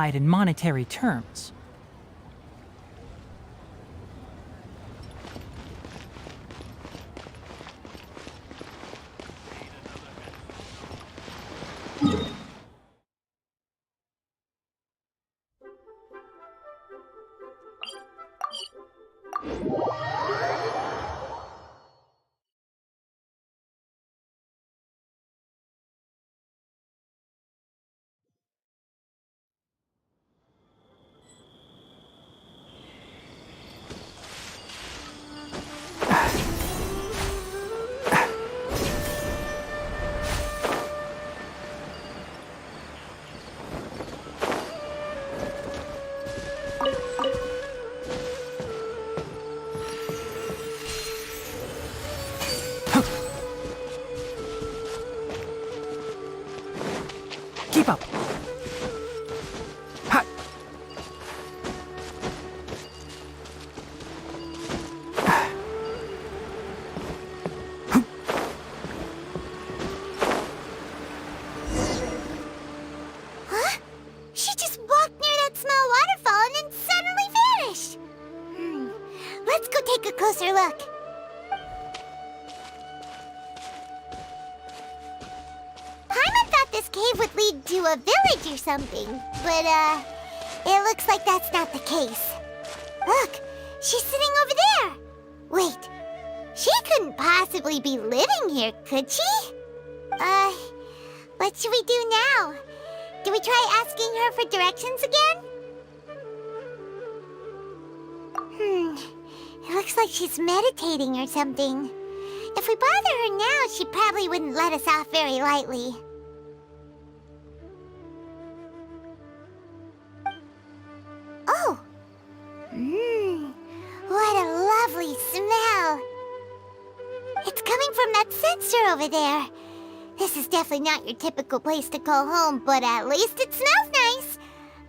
quantified in monetary terms. Keep up. Ha. Huh? She just walked near that small waterfall and then suddenly vanished. Let's go take a closer look. Paimon thought this cave would lead to a village or something, but, it looks like that's not the case. Look, she's sitting over there. Wait, she couldn't possibly be living here, could she? What should we do now? Do we try asking her for directions again? It looks like she's meditating or something. If we bother her now, she probably wouldn't let us off very lightly. Oh! What a lovely smell! It's coming from that sensor over there. This is definitely not your typical place to call home, but at least it smells nice.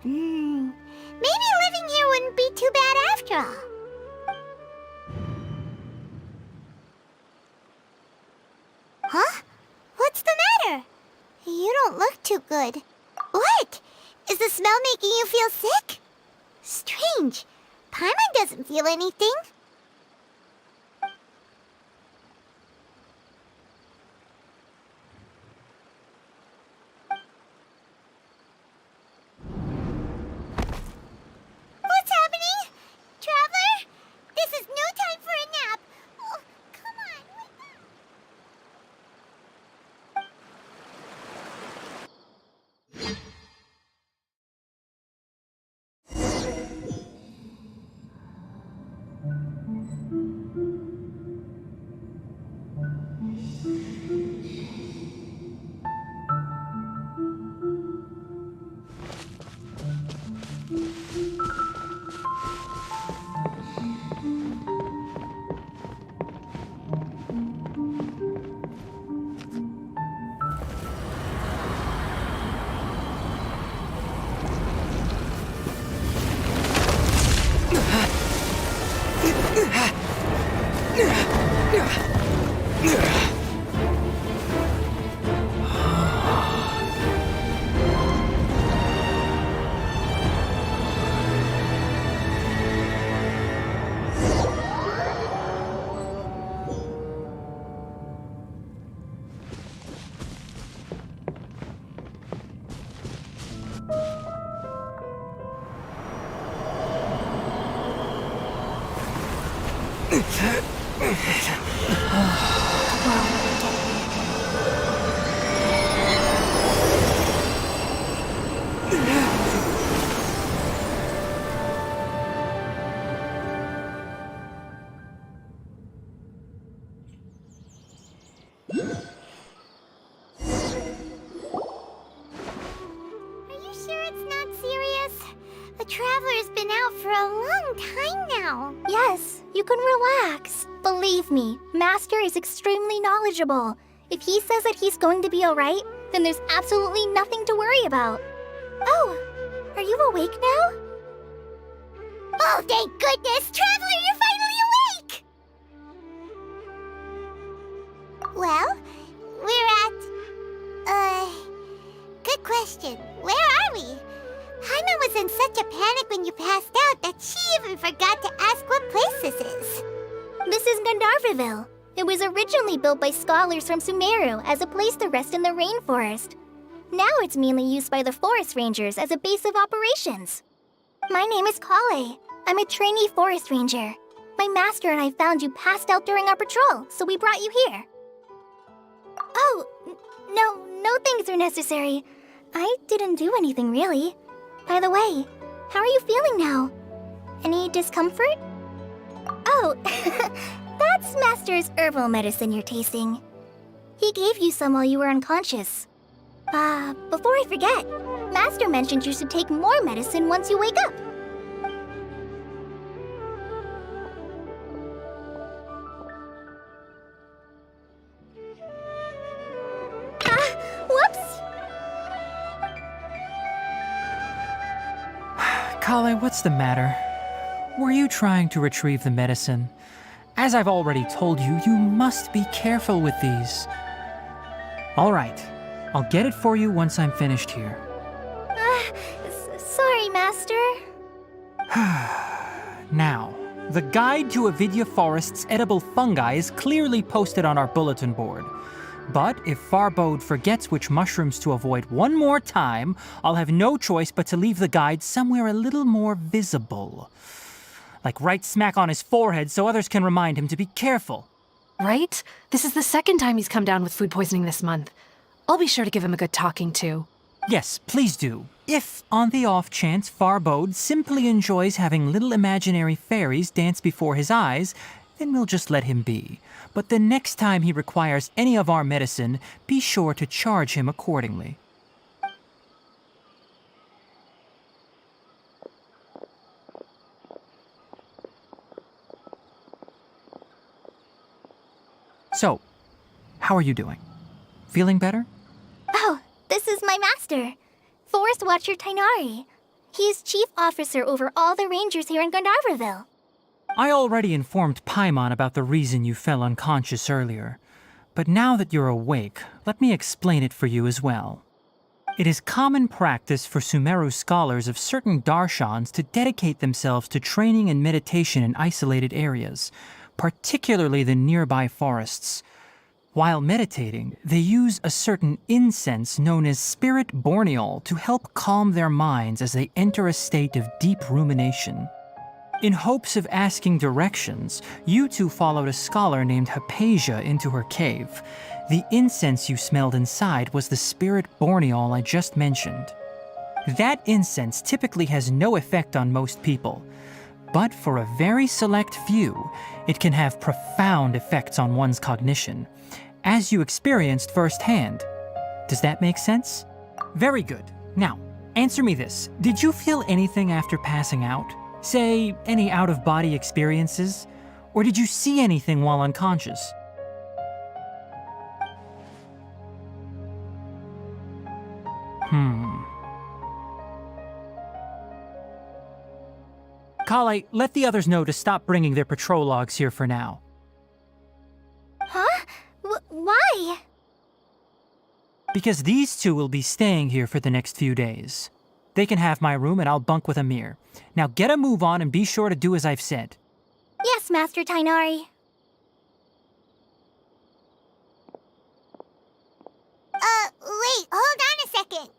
Maybe living here wouldn't be too bad after all. Huh? What's the matter? You don't look too good. What? Is the smell making you feel sick? Strange. Paimon doesn't feel anything. What's happening? Traveler? This is no time for a nap. Oh, come on, wake up. Traveler's been out for a long time now. Yes, you can relax. Believe me, Master is extremely knowledgeable. If he says that he's going to be alright, then there's absolutely nothing to worry about. Oh, are you awake now? Oh, thank goodness! Traveler, you're finally awake! Well, we're at... Good question. Where are we? Paimon was in such a panic when you passed out that she even forgot to ask what place this is. This is Gandharvaville. It was originally built by scholars from Sumeru as a place to rest in the rainforest. Now it's mainly used by the forest rangers as a base of operations. My name is Kale. I'm a trainee forest ranger. My master and I found you passed out during our patrol, so we brought you here. Oh, no things are necessary. I didn't do anything really. By the way, how are you feeling now? Any discomfort? Oh, that's Master's herbal medicine you're tasting. He gave you some while you were unconscious. Before I forget, Master mentioned you should take more medicine once you wake up. Whoops! Kale, what's the matter? Were you trying to retrieve the medicine? As I've already told you, you must be careful with these. All right, I'll get it for you once I'm finished here. Sorry, Master. Now, the guide to Avidya Forest's edible fungi is clearly posted on our bulletin board. But if Farbode forgets which mushrooms to avoid one more time, I'll have no choice but to leave the guide somewhere a little more visible. Like right smack on his forehead so others can remind him to be careful. Right? This is the second time he's come down with food poisoning this month. I'll be sure to give him a good talking to. Yes, please do. If, on the off chance, Farbode simply enjoys having little imaginary fairies dance before his eyes, then we'll just let him be. But the next time he requires any of our medicine, be sure to charge him accordingly. So, how are you doing? Feeling better? Oh, this is my master, Forest Watcher Tainari. He is chief officer over all the rangers here in Gandharvaville. I already informed Paimon about the reason you fell unconscious earlier. But now that you're awake, let me explain it for you as well. It is common practice for Sumeru scholars of certain darshans to dedicate themselves to training and meditation in isolated areas, particularly the nearby forests. While meditating, they use a certain incense known as spirit borneol to help calm their minds as they enter a state of deep rumination. In hopes of asking directions, you two followed a scholar named Hypatia into her cave. The incense you smelled inside was the spirit borneol I just mentioned. That incense typically has no effect on most people, but for a very select few, it can have profound effects on one's cognition, as you experienced firsthand. Does that make sense? Very good. Now, answer me this. Did you feel anything after passing out? Say, any out-of-body experiences? Or did you see anything while unconscious? Kale, let the others know to stop bringing their patrol logs here for now. Huh? Why? Because these two will be staying here for the next few days. They can have my room and I'll bunk with Amir. Now get a move on and be sure to do as I've said. Yes, Master Tainari. Wait, hold on a second.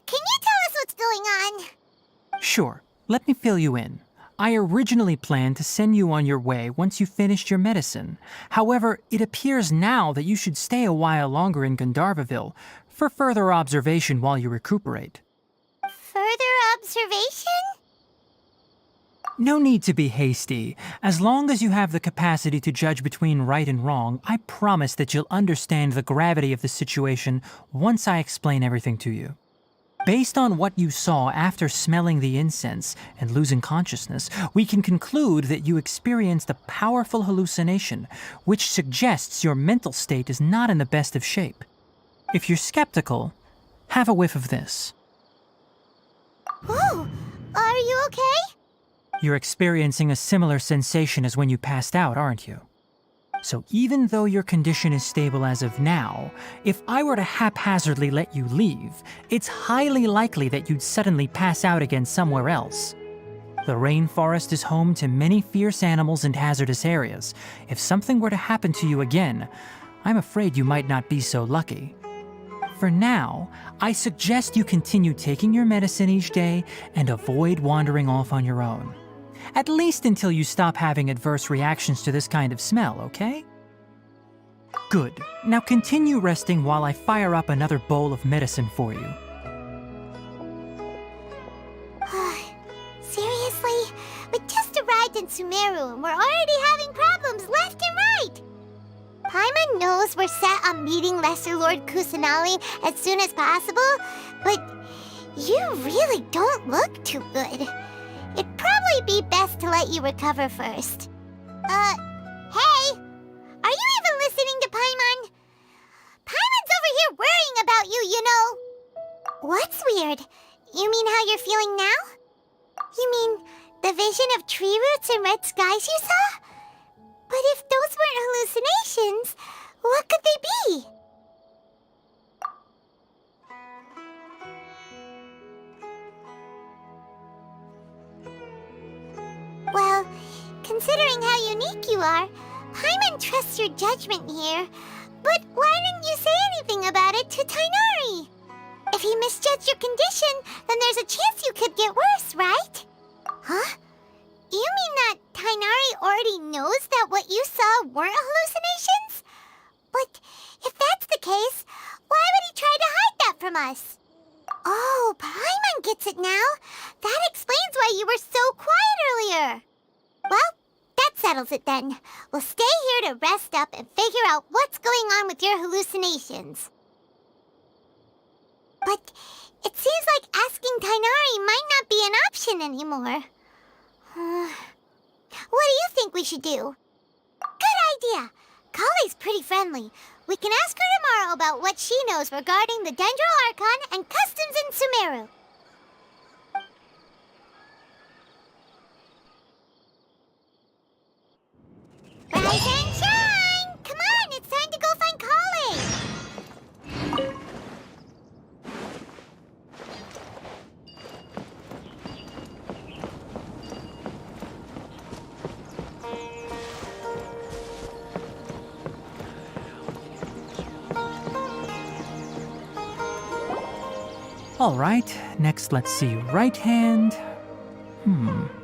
Can you tell us what's going on? Sure, let me fill you in. I originally planned to send you on your way once you finished your medicine. However, it appears now that you should stay a while longer in Gandharvaville for further observation while you recuperate. Further observation? No need to be hasty. As long as you have the capacity to judge between right and wrong, I promise that you'll understand the gravity of the situation once I explain everything to you. Based on what you saw after smelling the incense and losing consciousness, we can conclude that you experienced a powerful hallucination, which suggests your mental state is not in the best of shape. If you're skeptical, have a whiff of this. Oh, are you okay? You're experiencing a similar sensation as when you passed out, aren't you? So even though your condition is stable as of now, if I were to haphazardly let you leave, it's highly likely that you'd suddenly pass out again somewhere else. The rainforest is home to many fierce animals and hazardous areas. If something were to happen to you again, I'm afraid you might not be so lucky. For now, I suggest you continue taking your medicine each day and avoid wandering off on your own. At least until you stop having adverse reactions to this kind of smell, okay? Good. Now continue resting while I fire up another bowl of medicine for you. Seriously? We just arrived in Sumeru and we're already having problems left and right! Paimon knows we're set on meeting Lesser Lord Kusanali as soon as possible, but you really don't look too good. It'd probably be best to let you recover first. Hey! Are you even listening to Paimon? Paimon's over here worrying about you, you know! What's weird? You mean how you're feeling now? You mean the vision of tree roots and red skies you saw? But if those weren't hallucinations, what could they be? Well, considering how unique you are, Paimon trusts your judgment here. But why didn't you say anything about it to Tainari? If he misjudged your condition, then there's a chance you could get worse, right? Huh? You mean that Tainari already knows that what you saw weren't hallucinations? But if that's the case, why would he try to hide that from us? Oh, Paimon gets it now. That explains why you were so quiet earlier. Well, that settles it then. We'll stay here to rest up and figure out what's going on with your hallucinations. But it seems like asking Tainari might not be an option anymore. What do you think we should do? Good idea. Kale's pretty friendly. We can ask her tomorrow about what she knows regarding the Dendro Archon and customs in Sumeru. Rise and shine! Come on, it's time to go find Kale! All right, next let's see. Right hand.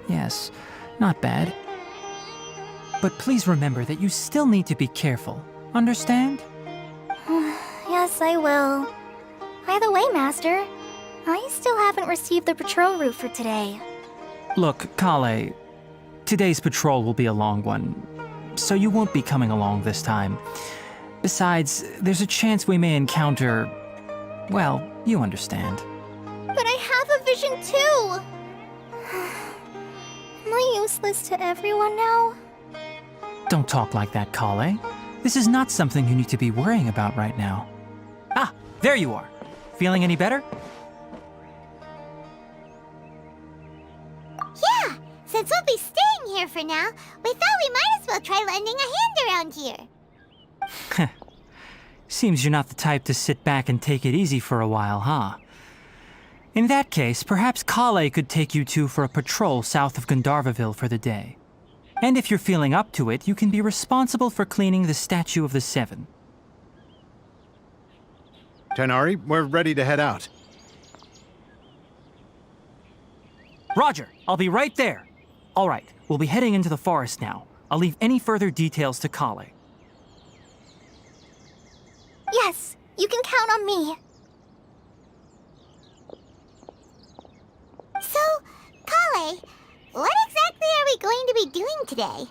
Yes, not bad. But please remember that you still need to be careful. Understand? Yes, I will. By the way, Master, I still haven't received the patrol route for today. Look, Kale, today's patrol will be a long one, so you won't be coming along this time. Besides, there's a chance we may encounter... well, you understand. But I have a vision too! Am I useless to everyone now? Don't talk like that, Kale. This is not something you need to be worrying about right now. Ah, there you are. Feeling any better? Yeah, since we'll be staying here for now, we thought we might as well try lending a hand around here. Seems you're not the type to sit back and take it easy for a while, huh? In that case, perhaps Kale could take you two for a patrol south of Gandharvaville for the day. And if you're feeling up to it, you can be responsible for cleaning the Statue of the Seven. Tainari, we're ready to head out. Roger, I'll be right there. All right, we'll be heading into the forest now. I'll leave any further details to Kale. Yes, you can count on me. So, Kale, what exactly are we going to be doing today?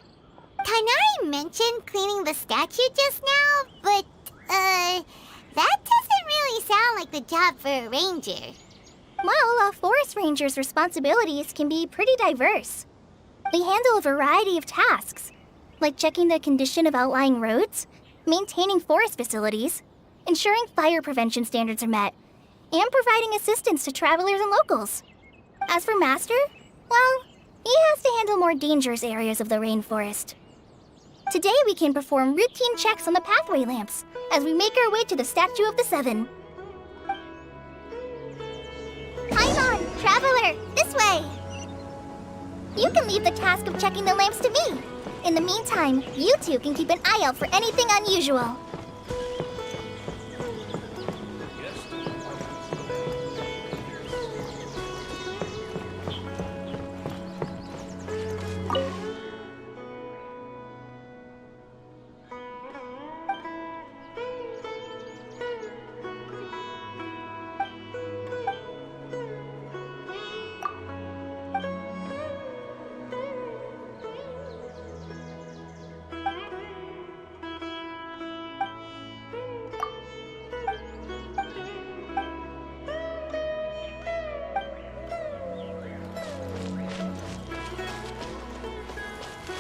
Tainari mentioned cleaning the statue just now, but, that doesn't really sound like the job for a ranger. Well, a forest ranger's responsibilities can be pretty diverse. They handle a variety of tasks, like checking the condition of outlying roads, maintaining forest facilities, ensuring fire prevention standards are met, and providing assistance to travelers and locals. As for Master, well, he has to handle more dangerous areas of the rainforest. Today we can perform routine checks on the pathway lamps as we make our way to the Statue of the Seven. Paimon, Traveler, this way! You can leave the task of checking the lamps to me. In the meantime, you two can keep an eye out for anything unusual.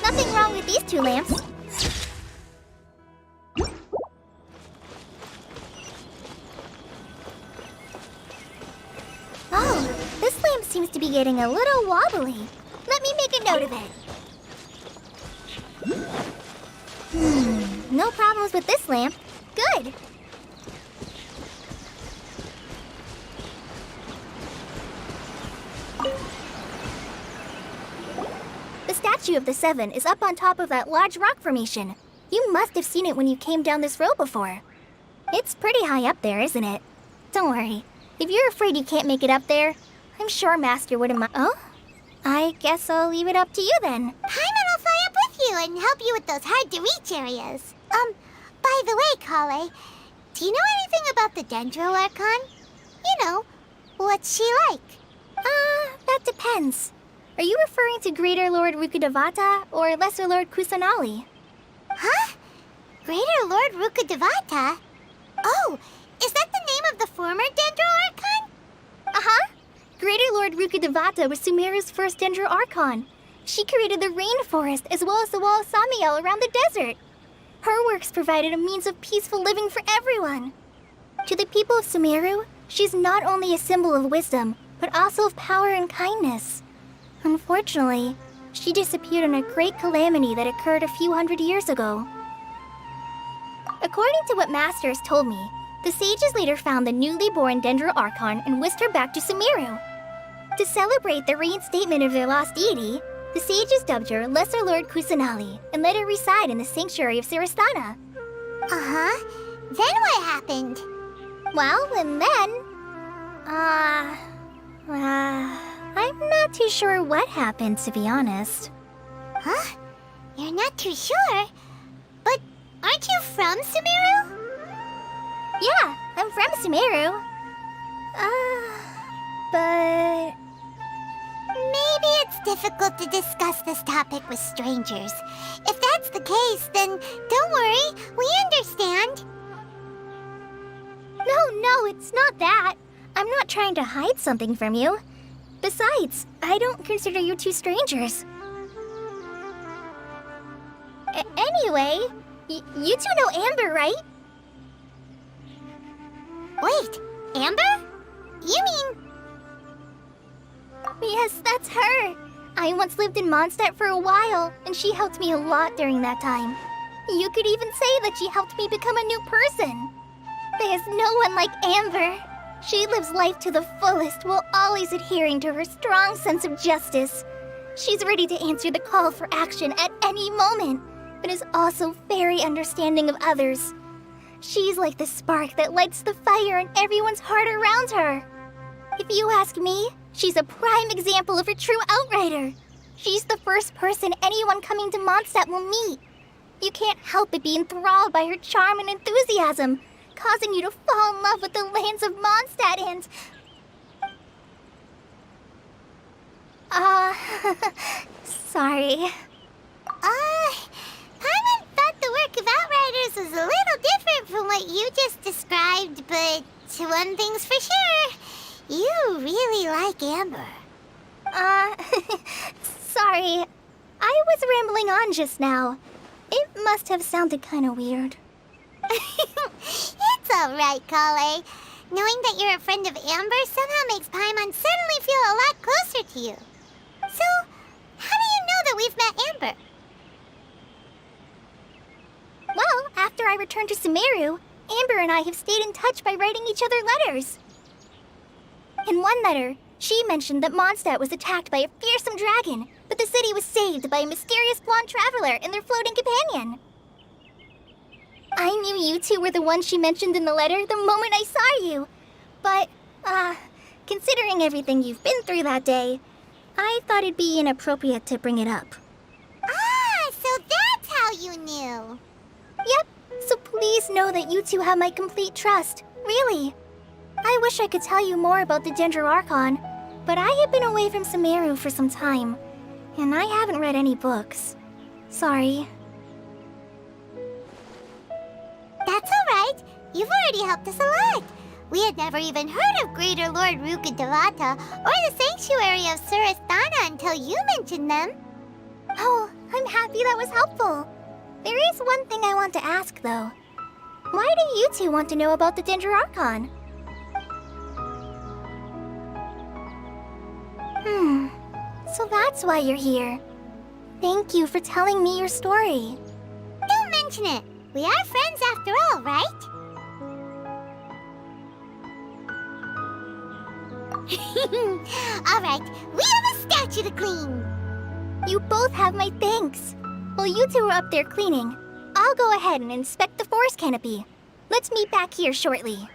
Nothing wrong with these two lamps. Oh, this lamp seems to be getting a little wobbly. Let me make a note of it. No problems with this lamp. Good. The Statue of the Seven is up on top of that large rock formation. You must have seen it when you came down this road before. It's pretty high up there, isn't it? Don't worry. If you're afraid you can't make it up there, I'm sure Master wouldn't mind. Oh? I guess I'll leave it up to you then. Paimon will fly up with you and help you with those hard-to-reach areas. By the way, Kale, do you know anything about the Dendro Archon? You know, what's she like? That depends. Are you referring to Greater Lord Rukkhadevata or Lesser Lord Kusanali? Huh? Greater Lord Rukkhadevata? Oh, is that the name of the former Dendro Archon? Uh-huh. Greater Lord Rukkhadevata was Sumeru's first Dendro Archon. She created the rainforest as well as the wall of Samiel around the desert. Her works provided a means of peaceful living for everyone. To the people of Sumeru, she's not only a symbol of wisdom, but also of power and kindness. Unfortunately, she disappeared in a great calamity that occurred a few hundred years ago. According to what Master has told me, the sages later found the newly born Dendro Archon and whisked her back to Sumeru. To celebrate the reinstatement of their lost deity, the sages dubbed her Lesser Lord Kusanali and let her reside in the sanctuary of Siristana. Uh-huh. Then what happened? Well, and then... I'm not too sure what happened, to be honest. Huh? You're not too sure? But aren't you from Sumeru? Yeah, I'm from Sumeru. But... Maybe it's difficult to discuss this topic with strangers. If that's the case, then don't worry, we understand. No, it's not that. I'm not trying to hide something from you. Besides, I don't consider you two strangers. Anyway, you two know Amber, right? Wait, Amber? You mean... Yes, that's her. I once lived in Mondstadt for a while, and she helped me a lot during that time. You could even say that she helped me become a new person. There's no one like Amber. She lives life to the fullest while always adhering to her strong sense of justice. She's ready to answer the call for action at any moment, but is also very understanding of others. She's like the spark that lights the fire in everyone's heart around her. If you ask me, she's a prime example of a true outrider. She's the first person anyone coming to Mondstadt will meet. You can't help but be enthralled by her charm and enthusiasm, causing you to fall in love with the lands of Mondstadt and... sorry. Paimon thought the work of Outriders was a little different from what you just described, but one thing's for sure, you really like Amber. Sorry. I was rambling on just now. It must have sounded kind of weird. It's alright, Kale. Knowing that you're a friend of Amber somehow makes Paimon suddenly feel a lot closer to you. So, how do you know that we've met Amber? I returned to Sumeru, Amber and I have stayed in touch by writing each other letters. In one letter, she mentioned that Mondstadt was attacked by a fearsome dragon, but the city was saved by a mysterious blonde traveler and their floating companion. I knew you two were the ones she mentioned in the letter the moment I saw you. But, considering everything you've been through that day, I thought it'd be inappropriate to bring it up. Ah, so that's how you knew. Yep, so please know that you two have my complete trust, really. I wish I could tell you more about the Dendro Archon, but I have been away from Sumeru for some time, and I haven't read any books. Sorry. That's alright. You've already helped us a lot. We had never even heard of Greater Lord Rukkhadevata or the Sanctuary of Surasthana until you mentioned them. Oh, I'm happy that was helpful. There is one thing I want to ask, though. Why do you two want to know about the Dendro Archon? So that's why you're here. Thank you for telling me your story. Don't mention it. We are friends after all, right? Alright, we have a statue to clean. You both have my thanks. While you two are up there cleaning, I'll go ahead and inspect the forest canopy. Let's meet back here shortly.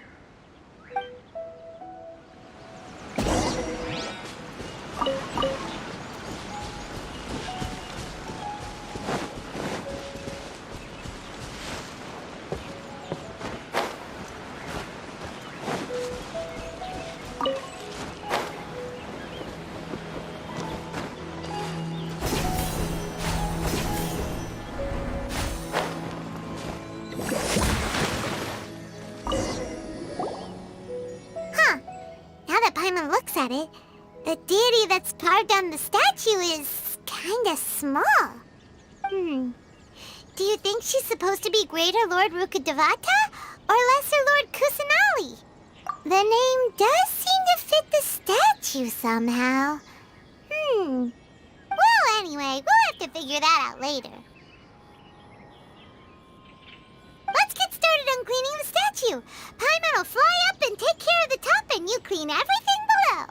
Now that Paimon looks at it, the deity that's carved on the statue is kinda small. Do you think she's supposed to be Greater Lord Rukkhadevata or Lesser Lord Kusanali? The name does seem to fit the statue somehow. Well, anyway, we'll have to figure that out later. Let's get started on cleaning the statue. Paimon will fly up and take care of the top, and you clean everything below.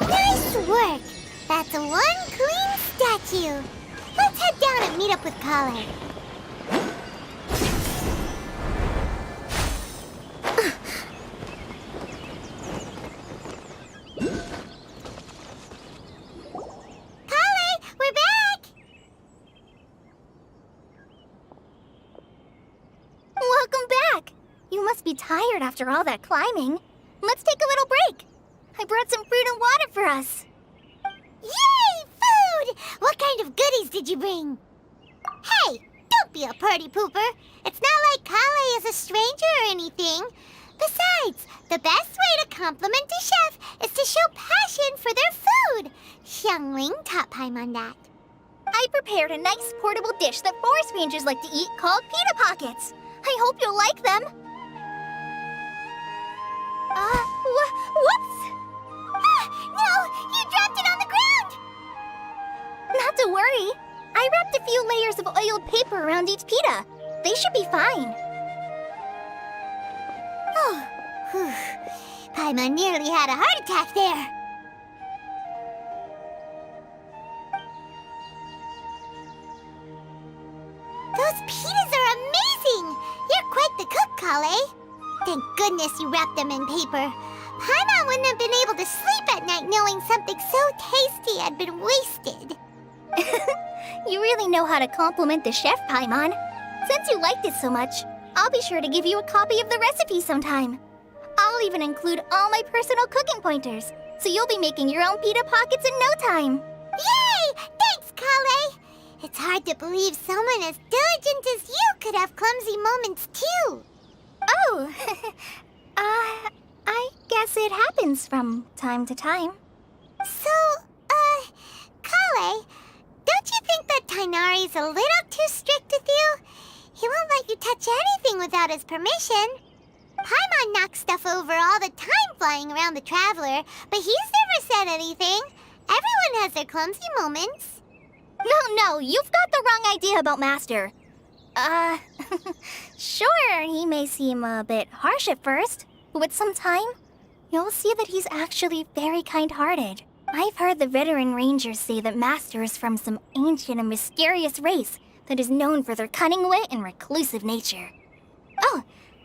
Nice work! That's one clean statue. Let's head down and meet up with Kale. Kale, we're back! Welcome back! You must be tired after all that climbing. Let's take a little break. I brought some fruit and water for us. Yay! Food! What kind of goodies did you bring? Hey, don't be a party pooper. It's not like Kale is a stranger or anything. Besides, the best way to compliment a chef is to show passion for their food. Xiangling taught Paimon that. I prepared a nice portable dish that forest rangers like to eat called pita pockets. I hope you'll like them. Whoops! No! You dropped it on the ground! Not to worry. I wrapped a few layers of oiled paper around each pita. They should be fine. Oh, whew. Paimon nearly had a heart attack there. Those pitas are amazing! You're quite the cook, Kale. Thank goodness you wrapped them in paper. Paimon wouldn't have been able to sleep at night knowing something so tasty had been wasted. You really know how to compliment the chef, Paimon. Since you liked it so much, I'll be sure to give you a copy of the recipe sometime. I'll even include all my personal cooking pointers, so you'll be making your own pita pockets in no time. Yay! Thanks, Kale! It's hard to believe someone as diligent as you could have clumsy moments, too. Oh, I guess it happens from time to time. So, Kale, don't you think that Tainari's a little too strict with you? He won't let you touch anything without his permission. Paimon knocks stuff over all the time flying around the Traveler, but he's never said anything. Everyone has their clumsy moments. No, you've got the wrong idea about Master. Sure, he may seem a bit harsh at first, but with some time, you'll see that he's actually very kind-hearted. I've heard the veteran rangers say that Master is from some ancient and mysterious race that is known for their cunning wit and reclusive nature. Oh,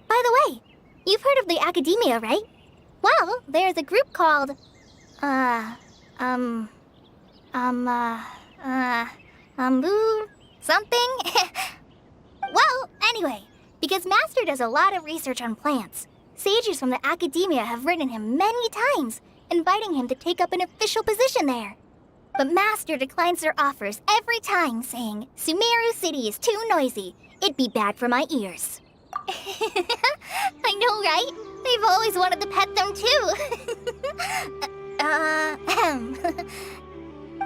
by the way, you've heard of the Academia, right? Well, there's a group called, something? Well, anyway, because Master does a lot of research on plants, sages from the Academia have written him many times, inviting him to take up an official position there. But Master declines their offers every time, saying, Sumeru City is too noisy. It'd be bad for my ears. I know, right? They've always wanted to pet them too.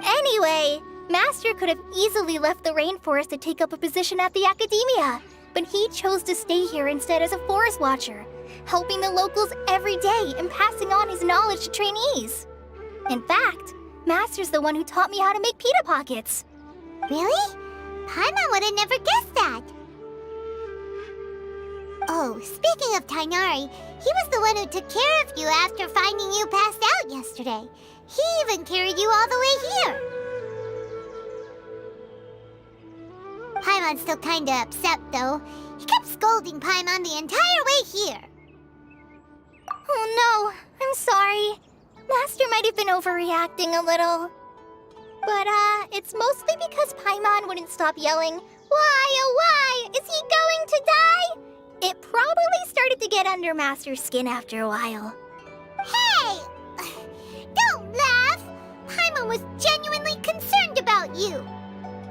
Anyway, Master could have easily left the rainforest to take up a position at the Academia, but he chose to stay here instead as a forest watcher, helping the locals every day and passing on his knowledge to trainees. In fact, Master's the one who taught me how to make pita pockets. Really? Paimon would have never guessed that. Oh, speaking of Tainari, he was the one who took care of you after finding you passed out yesterday. He even carried you all the way here. Paimon's still kinda upset, though. He kept scolding Paimon the entire way here. Oh no, I'm sorry. Master might have been overreacting a little. But, it's mostly because Paimon wouldn't stop yelling, Why, oh why, is he going to die? It probably started to get under Master's skin after a while. Hey! Don't laugh! Paimon was genuinely concerned about you.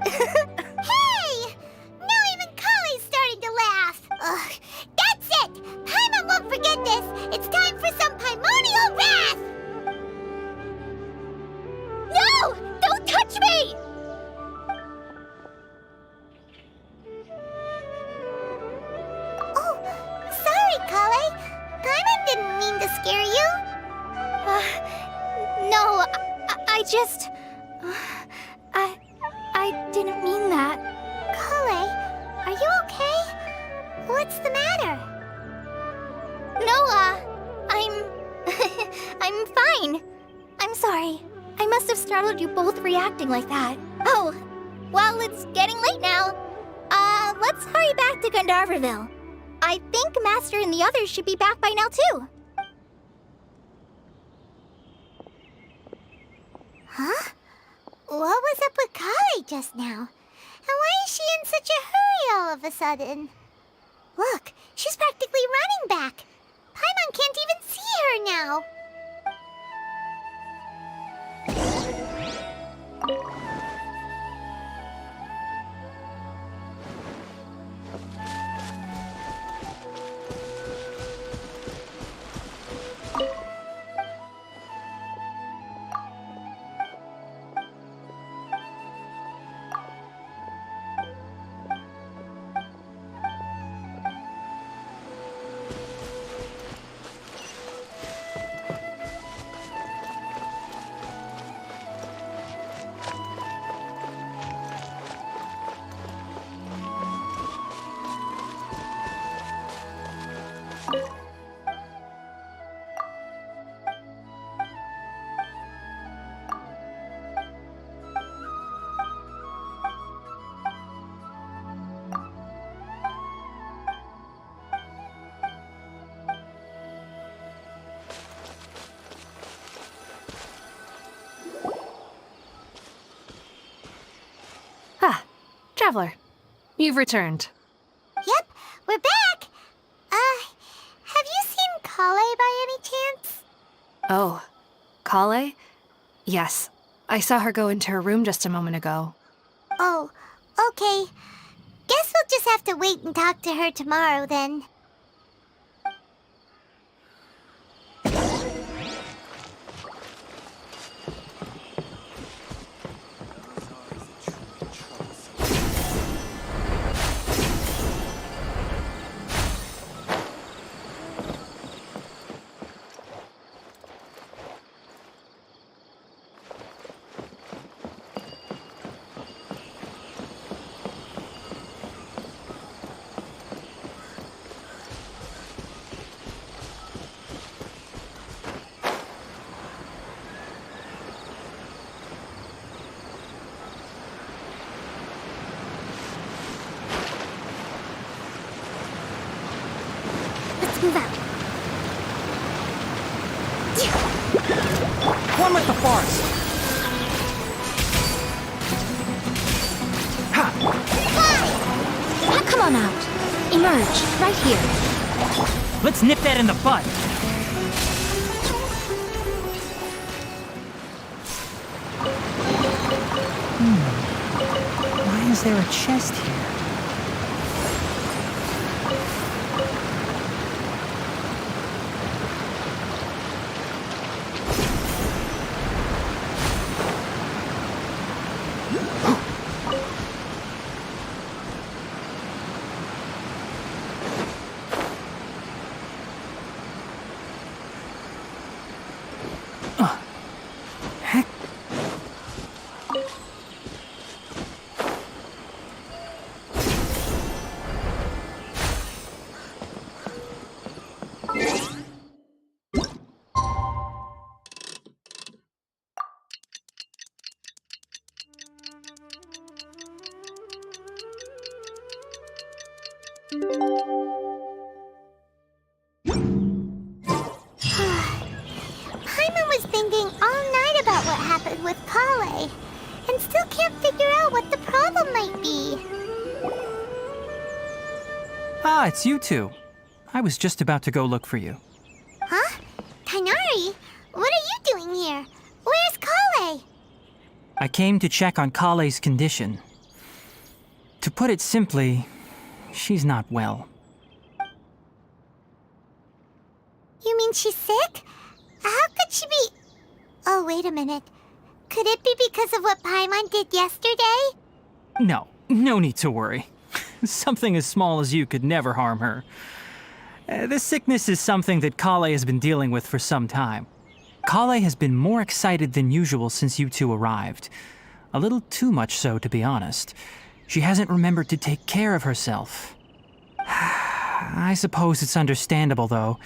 Hey! Now even Kale's starting to laugh. Ugh, that's it! Paimon won't forget this! It's time for some Paimonial wrath! No! Don't touch me! Oh, sorry, Kale. Paimon didn't mean to scare you. No, I just... I didn't mean that. Kale, are you okay? What's the matter? No, I'm fine. I'm sorry. I must have startled you both reacting like that. Oh, well, it's getting late now. Let's hurry back to Gandharvaville. I think Master and the others should be back by now, too. Huh? What was up with Kale just now? And why is she in such a hurry all of a sudden? Look, she's practically running back. Paimon can't even see her now. Traveler, you've returned. Yep, we're back. Have you seen Kale by any chance? Oh, Kale? Yes, I saw her go into her room just a moment ago. Oh, okay. Guess we'll just have to wait and talk to her tomorrow then. on out. Emerge, right here. Let's nip that in the bud. Why is there a chest here? Paimon was thinking all night about what happened with Kale, and still can't figure out what the problem might be. Ah, it's you two. I was just about to go look for you. Huh? Tighnari? What are you doing here? Where's Kale? I came to check on Kale's condition. To put it simply, she's not well. You mean she's sick? How could she be... Oh, wait a minute. Could it be because of what Paimon did yesterday? No need to worry. Something as small as you could never harm her. This sickness is something that Kale has been dealing with for some time. Kale has been more excited than usual since you two arrived. A little too much so, to be honest. She hasn't remembered to take care of herself. I suppose it's understandable, though.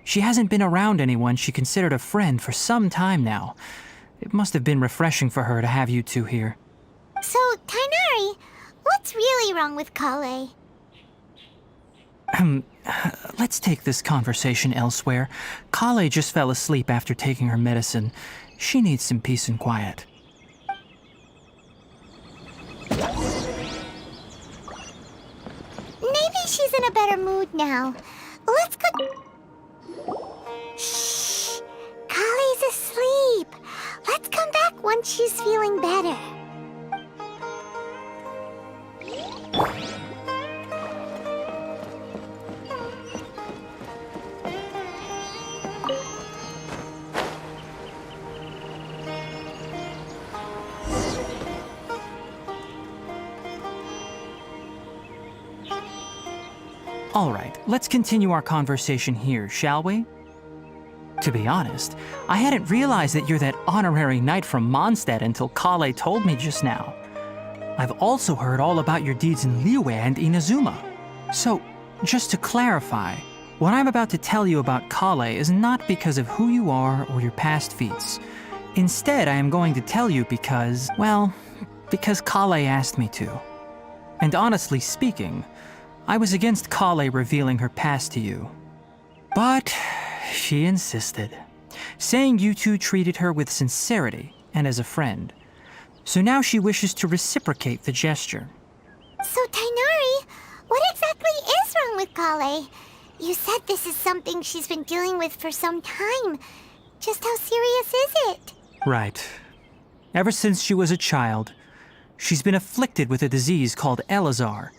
She hasn't been around anyone she considered a friend for some time now. It must have been refreshing for her to have you two here. So, Tighnari, what's really wrong with Kale? Let's take this conversation elsewhere. Kale just fell asleep after taking her medicine. She needs some peace and quiet. Maybe she's in a better mood now. Let's go... Shh! Kale's asleep. Let's come back once she's feeling better. All right, let's continue our conversation here, shall we? To be honest, I hadn't realized that you're that honorary knight from Mondstadt until Kale told me just now. I've also heard all about your deeds in Liyue and Inazuma. So, just to clarify, what I'm about to tell you about Kale is not because of who you are or your past feats. Instead, I am going to tell you because, well, because Kale asked me to. And honestly speaking, I was against Kale revealing her past to you. But she insisted, saying you two treated her with sincerity and as a friend. So now she wishes to reciprocate the gesture. So, Tighnari, what exactly is wrong with Kale? You said this is something she's been dealing with for some time. Just how serious is it? Right. Ever since she was a child, she's been afflicted with a disease called Elazar.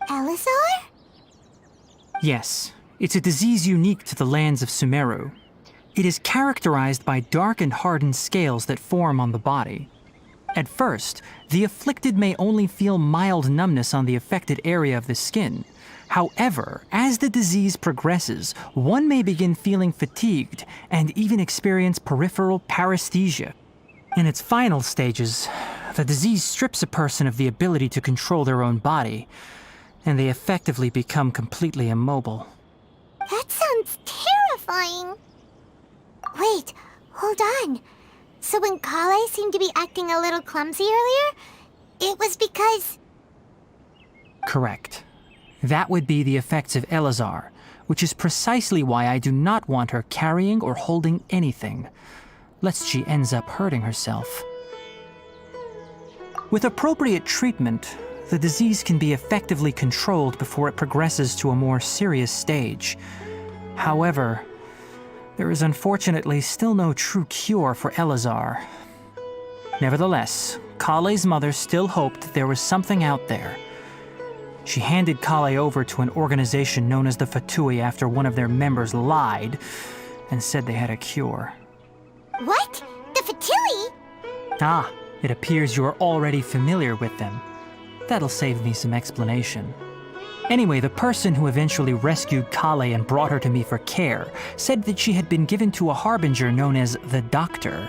Elazar? Yes, it's a disease unique to the lands of Sumeru. It is characterized by dark and hardened scales that form on the body. At first, the afflicted may only feel mild numbness on the affected area of the skin. However, as the disease progresses, one may begin feeling fatigued and even experience peripheral paresthesia. In its final stages, the disease strips a person of the ability to control their own body, and they effectively become completely immobile. That sounds terrifying. Wait, hold on. So when Kale seemed to be acting a little clumsy earlier, it was because... Correct. That would be the effects of Elazar, which is precisely why I do not want her carrying or holding anything, lest she ends up hurting herself. With appropriate treatment, the disease can be effectively controlled before it progresses to a more serious stage. However, there is unfortunately still no true cure for Elazar. Nevertheless, Kale's mother still hoped there was something out there. She handed Kale over to an organization known as the Fatui after one of their members lied and said they had a cure. What? The Fatui? Ah, it appears you are already familiar with them. That'll save me some explanation. Anyway, the person who eventually rescued Kale and brought her to me for care said that she had been given to a harbinger known as the Doctor.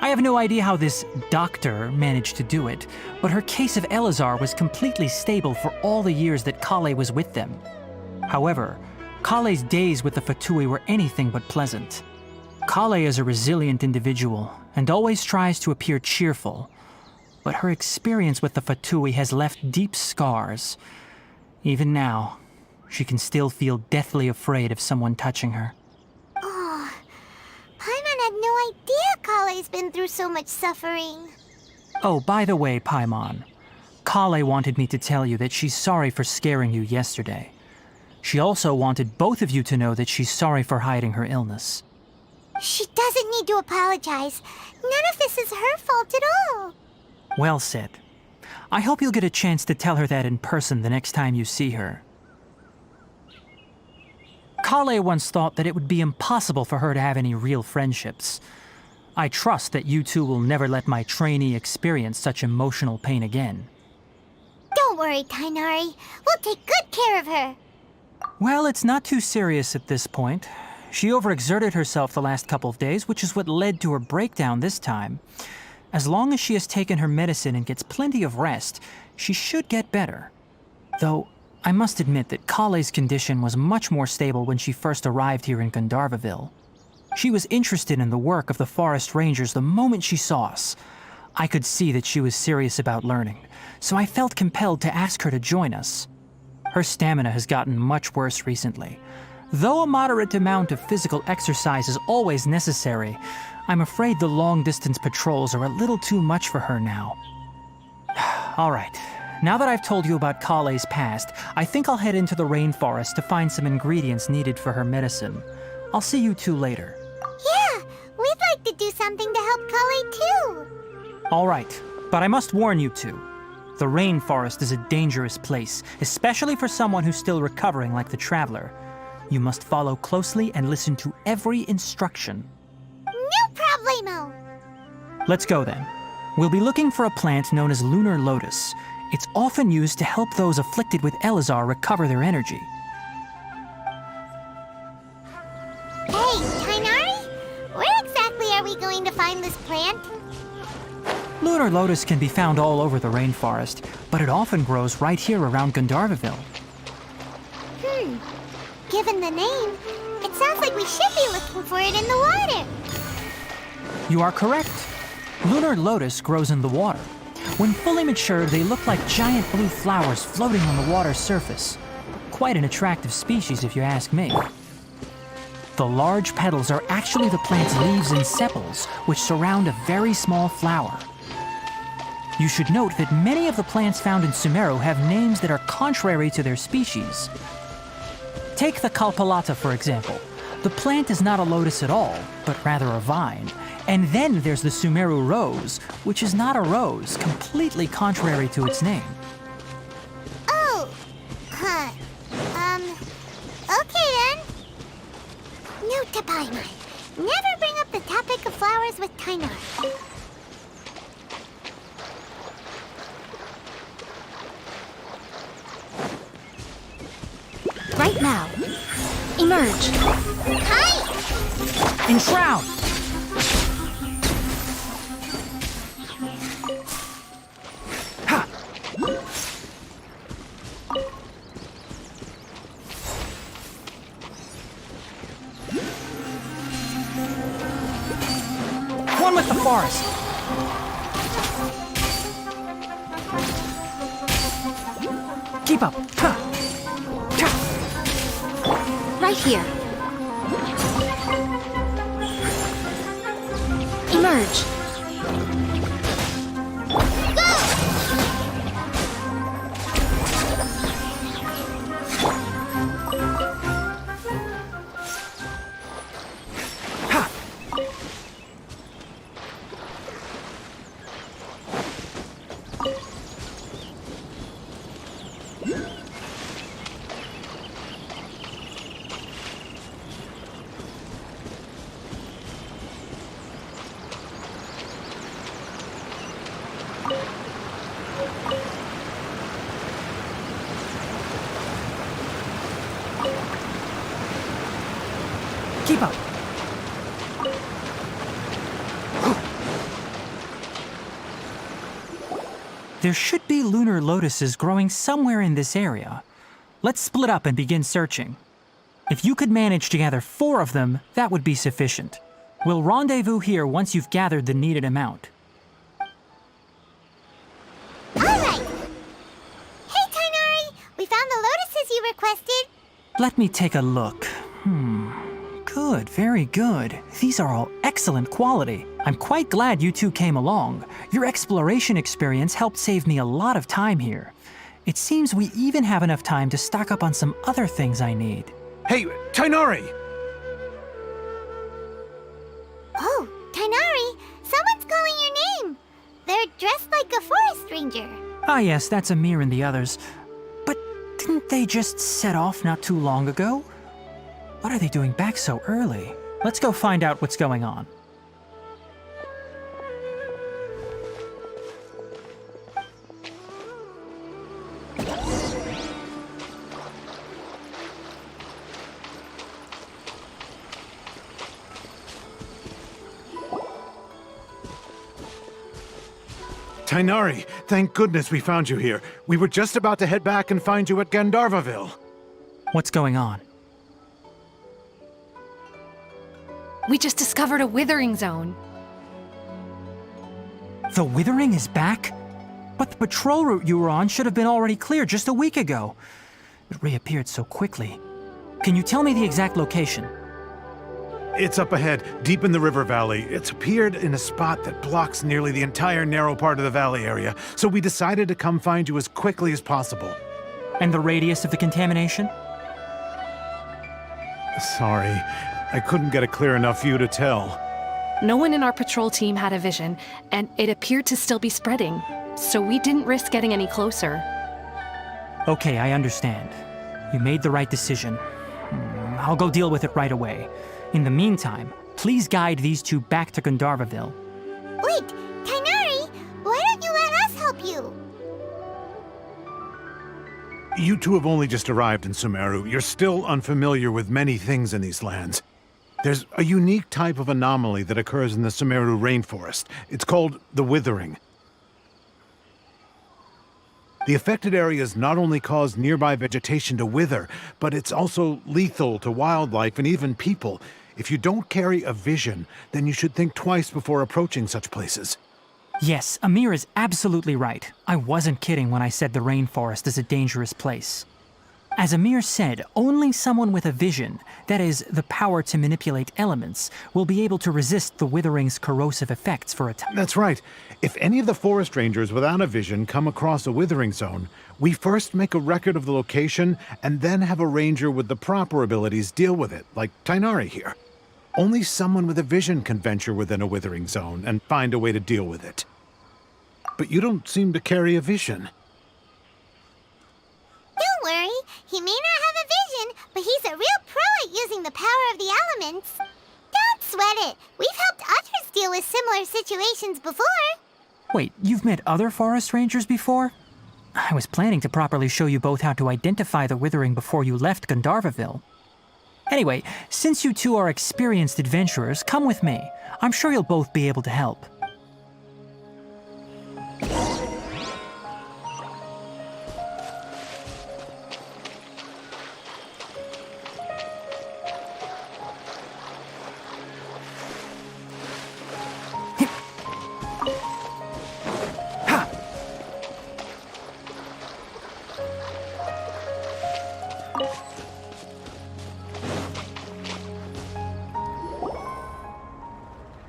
I have no idea how this doctor managed to do it, but her case of Elazar was completely stable for all the years that Kale was with them. However, Kale's days with the Fatui were anything but pleasant. Kale is a resilient individual and always tries to appear cheerful, but her experience with the Fatui has left deep scars. Even now, she can still feel deathly afraid of someone touching her. Oh, Paimon had no idea Kale's been through so much suffering. Oh, by the way, Paimon, Kale wanted me to tell you that she's sorry for scaring you yesterday. She also wanted both of you to know that she's sorry for hiding her illness. She doesn't need to apologize. None of this is her fault at all. Well said. I hope you'll get a chance to tell her that in person the next time you see her. Kale once thought that it would be impossible for her to have any real friendships. I trust that you two will never let my trainee experience such emotional pain again. Don't worry, Tainari. We'll take good care of her. Well, it's not too serious at this point. She overexerted herself the last couple of days, which is what led to her breakdown this time. As long as she has taken her medicine and gets plenty of rest, she should get better. Though, I must admit that Kale's condition was much more stable when she first arrived here in Gandharvaville. She was interested in the work of the forest rangers the moment she saw us. I could see that she was serious about learning, so I felt compelled to ask her to join us. Her stamina has gotten much worse recently. Though a moderate amount of physical exercise is always necessary, I'm afraid the long-distance patrols are a little too much for her now. All right, now that I've told you about Kale's past, I think I'll head into the rainforest to find some ingredients needed for her medicine. I'll see you two later. Yeah, we'd like to do something to help Kale too. All right, but I must warn you two. The rainforest is a dangerous place, especially for someone who's still recovering like the Traveler. You must follow closely and listen to every instruction. No problemo. Let's go then. We'll be looking for a plant known as lunar lotus. It's often used to help those afflicted with Elazar recover their energy. Hey, Tainari, where exactly are we going to find this plant? Lunar lotus can be found all over the rainforest, but it often grows right here around Gandharvaville. Given the name, it sounds like we should be looking for it in the water. You are correct. Lunar lotus grows in the water. When fully mature, they look like giant blue flowers floating on the water's surface. Quite an attractive species, if you ask me. The large petals are actually the plant's leaves and sepals, which surround a very small flower. You should note that many of the plants found in Sumeru have names that are contrary to their species. Take the Kalpalata, for example. The plant is not a lotus at all, but rather a vine. And then there's the Sumeru rose, which is not a rose, completely contrary to its name. Oh, huh. Okay then. Note to Paimon. Never bring up the topic of flowers with Tainari. Right now. Emerge. Hi! Enshroud! Ha! One with the forest! Keep up! Ha! Right here. Emerge. Keep up. There should be lunar lotuses growing somewhere in this area. Let's split up and begin searching. If you could manage to gather 4 of them, that would be sufficient. We'll rendezvous here once you've gathered the needed amount. Alright! Hey, Tainari! We found the lotuses you requested! Let me take a look. Good, very good. These are all excellent quality. I'm quite glad you two came along. Your exploration experience helped save me a lot of time here. It seems we even have enough time to stock up on some other things I need. Hey, Tainari! Oh, Tainari! Someone's calling your name! They're dressed like a forest ranger. Ah yes, that's Amir and the others. But didn't they just set off not too long ago? What are they doing back so early? Let's go find out what's going on. Tainari, thank goodness we found you here. We were just about to head back and find you at Gandharvaville. What's going on? We just discovered a withering zone. The Withering is back? But the patrol route you were on should have been already clear just a week ago. It reappeared so quickly. Can you tell me the exact location? It's up ahead, deep in the river valley. It's appeared in a spot that blocks nearly the entire narrow part of the valley area, so we decided to come find you as quickly as possible. And the radius of the contamination? Sorry, I couldn't get a clear enough view to tell. No one in our patrol team had a vision, and it appeared to still be spreading, so we didn't risk getting any closer. Okay, I understand. You made the right decision. I'll go deal with it right away. In the meantime, please guide these two back to Gandharvaville. Wait, Tainari! Why don't you let us help you? You two have only just arrived in Sumeru. You're still unfamiliar with many things in these lands. There's a unique type of anomaly that occurs in the Sumeru rainforest. It's called the Withering. The affected areas not only cause nearby vegetation to wither, but it's also lethal to wildlife and even people. If you don't carry a vision, then you should think twice before approaching such places. Yes, Amir is absolutely right. I wasn't kidding when I said the rainforest is a dangerous place. As Amir said, only someone with a vision, that is, the power to manipulate elements, will be able to resist the Withering's corrosive effects for a time. That's right. If any of the forest rangers without a vision come across a withering zone, we first make a record of the location and then have a ranger with the proper abilities deal with it, like Tainari here. Only someone with a vision can venture within a withering zone and find a way to deal with it. But you don't seem to carry a vision. Don't worry, he may not have a vision, but he's a real pro at using the power of the elements. Don't sweat it. We've helped others deal with similar situations before. Wait, you've met other forest rangers before? I was planning to properly show you both how to identify the Withering before you left Gandharvaville. Anyway, since you two are experienced adventurers, come with me. I'm sure you'll both be able to help.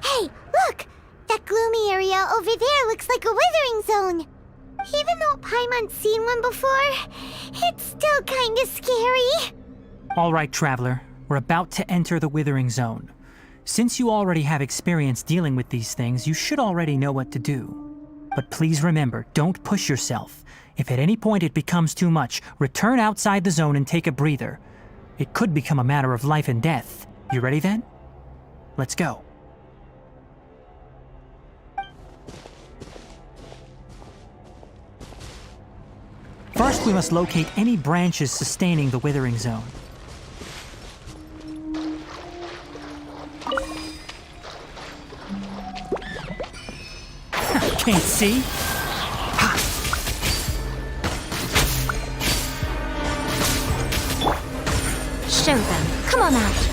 Hey, look! That gloomy area over there looks like a withering zone. Even though Paimon's seen one before, it's still kinda scary. All right, Traveler. We're about to enter the Withering Zone. Since you already have experience dealing with these things, you should already know what to do. But please remember, don't push yourself. If at any point it becomes too much, return outside the zone and take a breather. It could become a matter of life and death. You ready then? Let's go. First, we must locate any branches sustaining the Withering Zone. Can't see? Show them. Come on out.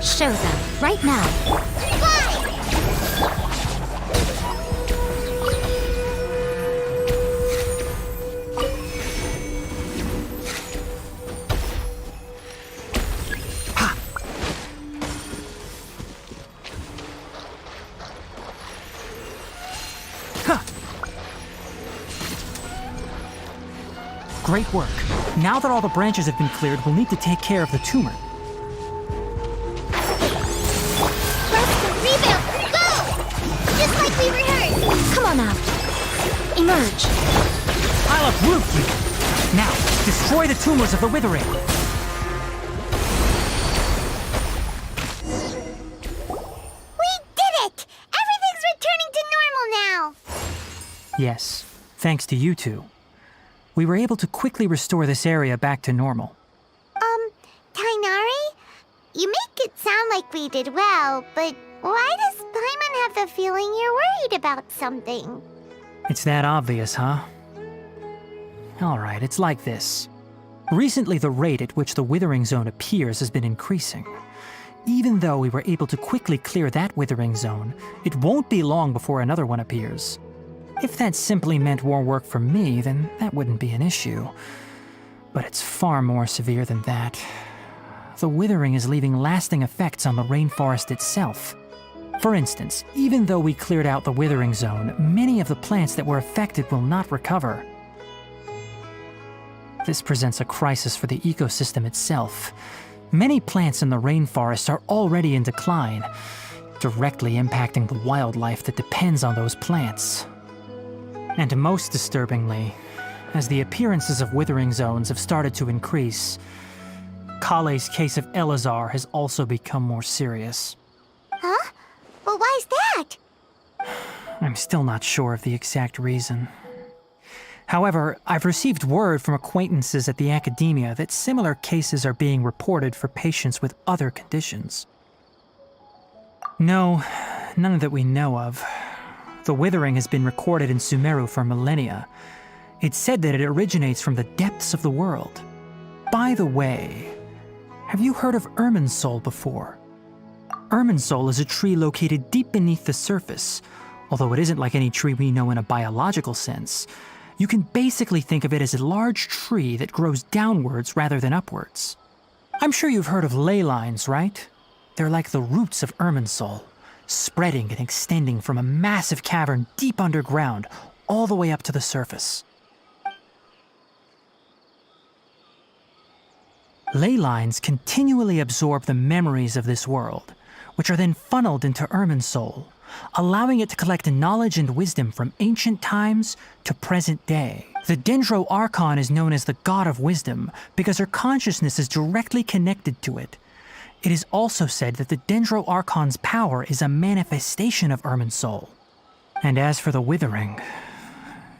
Show them. Right now. Great work. Now that all the branches have been cleared, we'll need to take care of the tumor. Rebound! Go! Just like we rehearsed! Come on out. Emerge. I'll uproot you! Now, destroy the tumors of the withering! We did it! Everything's returning to normal now! Yes, thanks to you two. We were able to quickly restore this area back to normal. Tainari? You make it sound like we did well, but why does Paimon have the feeling you're worried about something? It's that obvious, huh? Alright, it's like this. Recently, the rate at which the withering zone appears has been increasing. Even though we were able to quickly clear that withering zone, it won't be long before another one appears. If that simply meant more work for me, then that wouldn't be an issue. But it's far more severe than that. The withering is leaving lasting effects on the rainforest itself. For instance, even though we cleared out the withering zone, many of the plants that were affected will not recover. This presents a crisis for the ecosystem itself. Many plants in the rainforest are already in decline, directly impacting the wildlife that depends on those plants. And most disturbingly, as the appearances of withering zones have started to increase, Kale's case of Elazar has also become more serious. Huh? Well, why's that? I'm still not sure of the exact reason. However, I've received word from acquaintances at the academia that similar cases are being reported for patients with other conditions. No, none that we know of. The withering has been recorded in Sumeru for millennia. It's said that it originates from the depths of the world. By the way, have you heard of Irminsul before? Irminsul is a tree located deep beneath the surface. Although it isn't like any tree we know in a biological sense, you can basically think of it as a large tree that grows downwards rather than upwards. I'm sure you've heard of ley lines, right? They're like the roots of Irminsul, spreading and extending from a massive cavern deep underground all the way up to the surface. Ley lines continually absorb the memories of this world, which are then funneled into Irminsul, allowing it to collect knowledge and wisdom from ancient times to present day. The Dendro Archon is known as the God of Wisdom because her consciousness is directly connected to it. It is also said that the Dendro Archon's power is a manifestation of Irminsul. And as for the withering,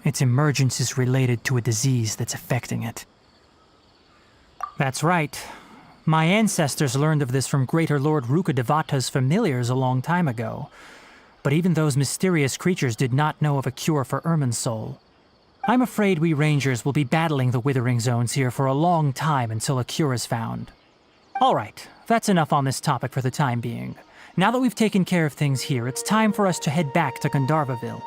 its emergence is related to a disease that's affecting it. That's right. My ancestors learned of this from Greater Lord Rukadevata's familiars a long time ago. But even those mysterious creatures did not know of a cure for Irminsul. I'm afraid we rangers will be battling the withering zones here for a long time until a cure is found. Alright, that's enough on this topic for the time being. Now that we've taken care of things here, it's time for us to head back to Gandharvaville.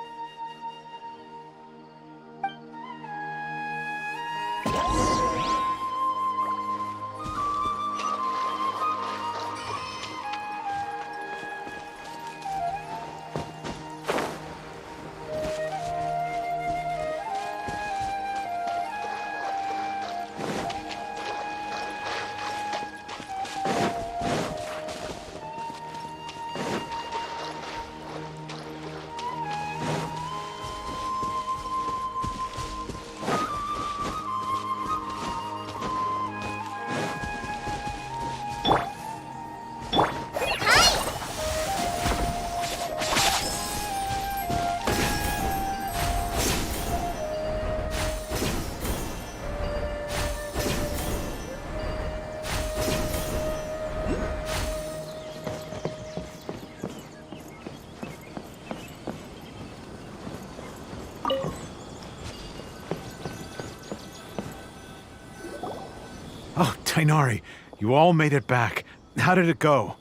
Tainari, you all made it back. How did it go?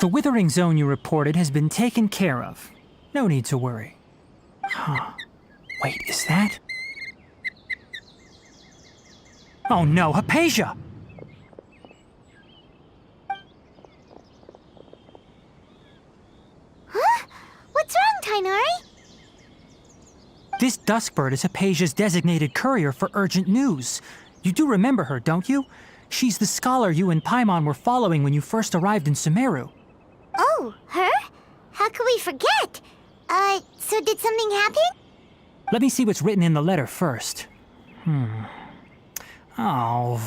The withering zone you reported has been taken care of. No need to worry. Huh. Wait, is that? Oh no, Hypatia! Huh? What's wrong, Tainari? This Duskbird is Hypatia's designated courier for urgent news. You do remember her, don't you? She's the scholar you and Paimon were following when you first arrived in Sumeru. Oh, her? How could we forget? So did something happen? Let me see what's written in the letter first. Oh.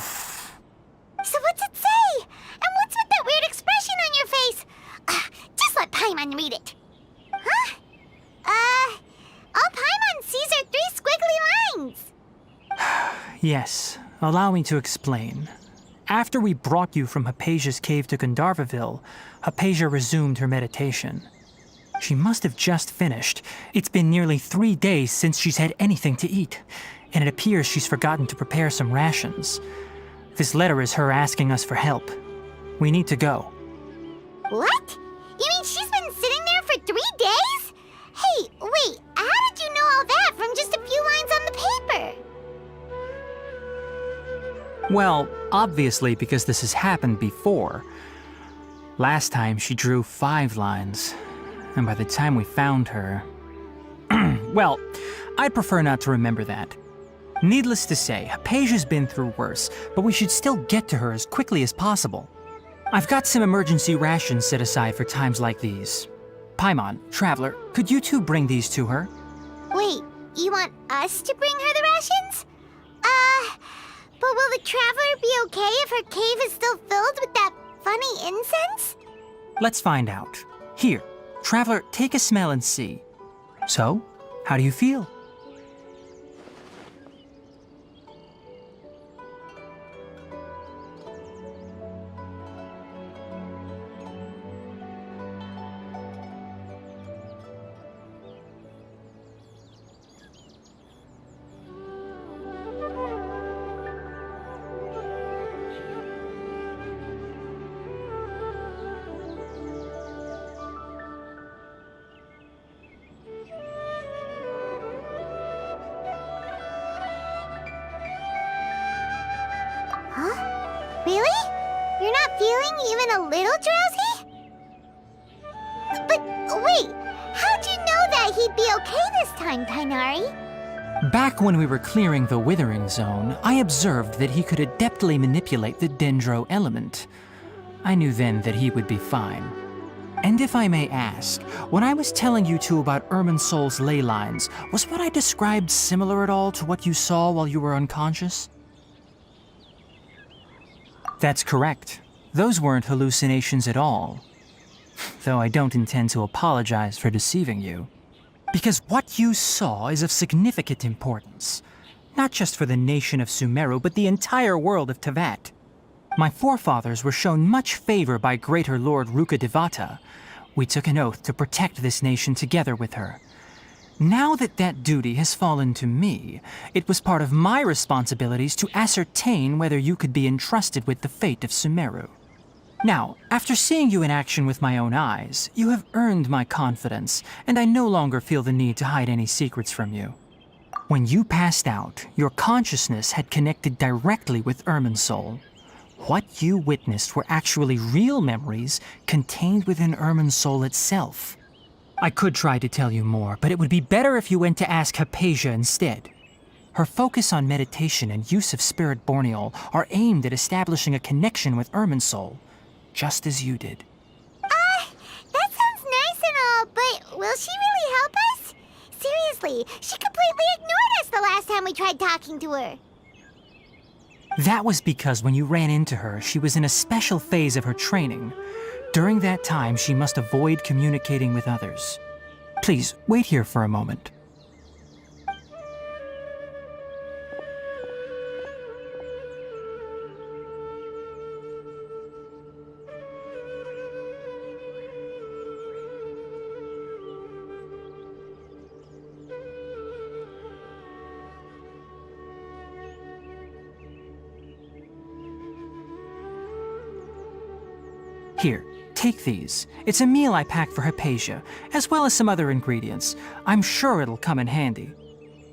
So what's it say? And what's with that weird expression on your face? Just let Paimon read it. Huh? All Paimon sees are 3 squiggly lines. Yes, allow me to explain. After we brought you from Hypatia's cave to Gandharvaville, Hypatia resumed her meditation. She must have just finished. It's been nearly 3 days since she's had anything to eat, and it appears she's forgotten to prepare some rations. This letter is her asking us for help. We need to go. What? You mean she's been sitting there for 3 days? Hey, wait, how did you know all that from just a few lines on the paper? Well, obviously because this has happened before. Last time she drew 5 lines, and by the time we found her... Well, I'd prefer not to remember that. Needless to say, Hypatia's been through worse, but we should still get to her as quickly as possible. I've got some emergency rations set aside for times like these. Paimon, Traveler, could you two bring these to her? Wait, you want us to bring her the rations? But will the Traveler be okay if her cave is still filled with that funny incense? Let's find out. Here, Traveler, take a smell and see. So, how do you feel? Huh? Really? You're not feeling even a little drowsy? But wait, how'd you know that he'd be okay this time, Tainari? Back when we were clearing the Withering Zone, I observed that he could adeptly manipulate the Dendro element. I knew then that he would be fine. And if I may ask, when I was telling you two about Irminsul's ley lines, was what I described similar at all to what you saw while you were unconscious? That's correct. Those weren't hallucinations at all. Though I don't intend to apologize for deceiving you. Because what you saw is of significant importance. Not just for the nation of Sumeru, but the entire world of Tevat. My forefathers were shown much favor by Greater Lord Rukkhadevata. We took an oath to protect this nation together with her. Now that that duty has fallen to me, it was part of my responsibilities to ascertain whether you could be entrusted with the fate of Sumeru. Now, after seeing you in action with my own eyes, you have earned my confidence, and I no longer feel the need to hide any secrets from you. When you passed out, your consciousness had connected directly with Irminsul. What you witnessed were actually real memories contained within Irminsul itself. I could try to tell you more, but it would be better if you went to ask Hypatia instead. Her focus on meditation and use of Spirit Borneol are aimed at establishing a connection with Irminsul, just as you did. That sounds nice and all, but will she really help us? Seriously, she completely ignored us the last time we tried talking to her. That was because when you ran into her, she was in a special phase of her training. During that time, she must avoid communicating with others. Please, wait here for a moment. Here, take these. It's a meal I packed for Hypatia, as well as some other ingredients. I'm sure it'll come in handy.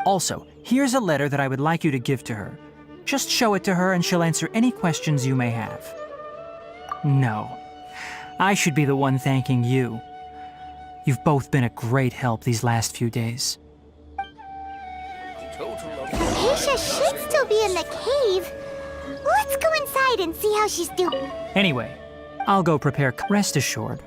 Also, here's a letter that I would like you to give to her. Just show it to her and she'll answer any questions you may have. No, I should be the one thanking you. You've both been a great help these last few days. Hypatia should still be in the cave. Let's go inside and see how she's doing. Anyway, I'll go prepare. Rest assured.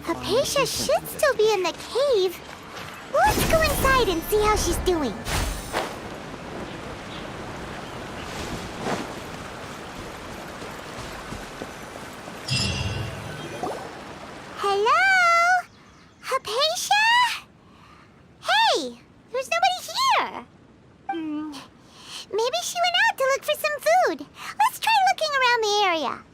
Hypatia should still be in the cave. Let's go inside and see how she's doing. Hello? Hypatia? Hey, there's nobody here. Maybe she went out to look for some food. Let's try looking around the area.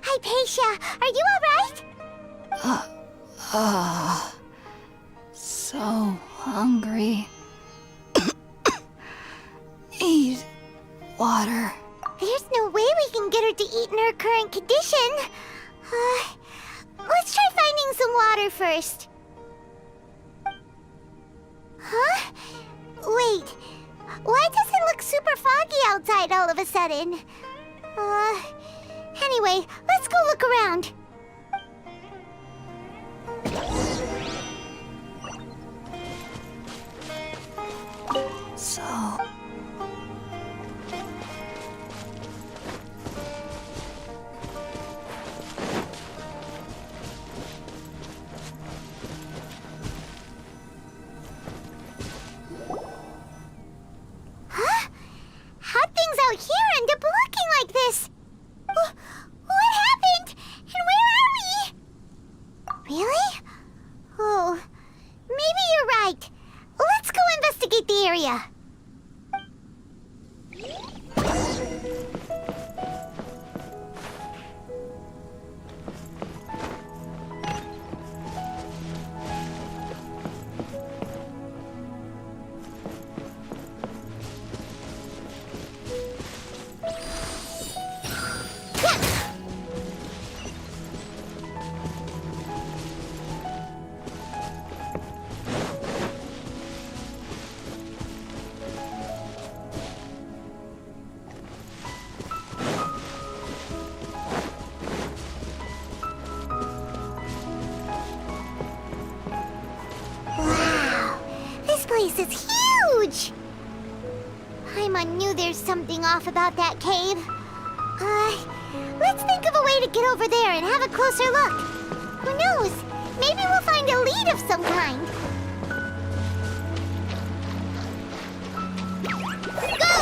Hypatia, are you alright? So hungry. Need water. There's no way we can get her to eat in her current condition. Let's try finding some water first. Huh? Wait, why does it look super foggy outside all of a sudden? Anyway, let's go look around. So... Huh? How'd things out here end up looking like this? What happened? And where are we? Really? Oh, maybe you're right. Let's go investigate the area. This place is huge! I'm Paimon knew there's something off about that cave. Let's think of a way to get over there and have a closer look. Who knows? Maybe we'll find a lead of some kind. Go!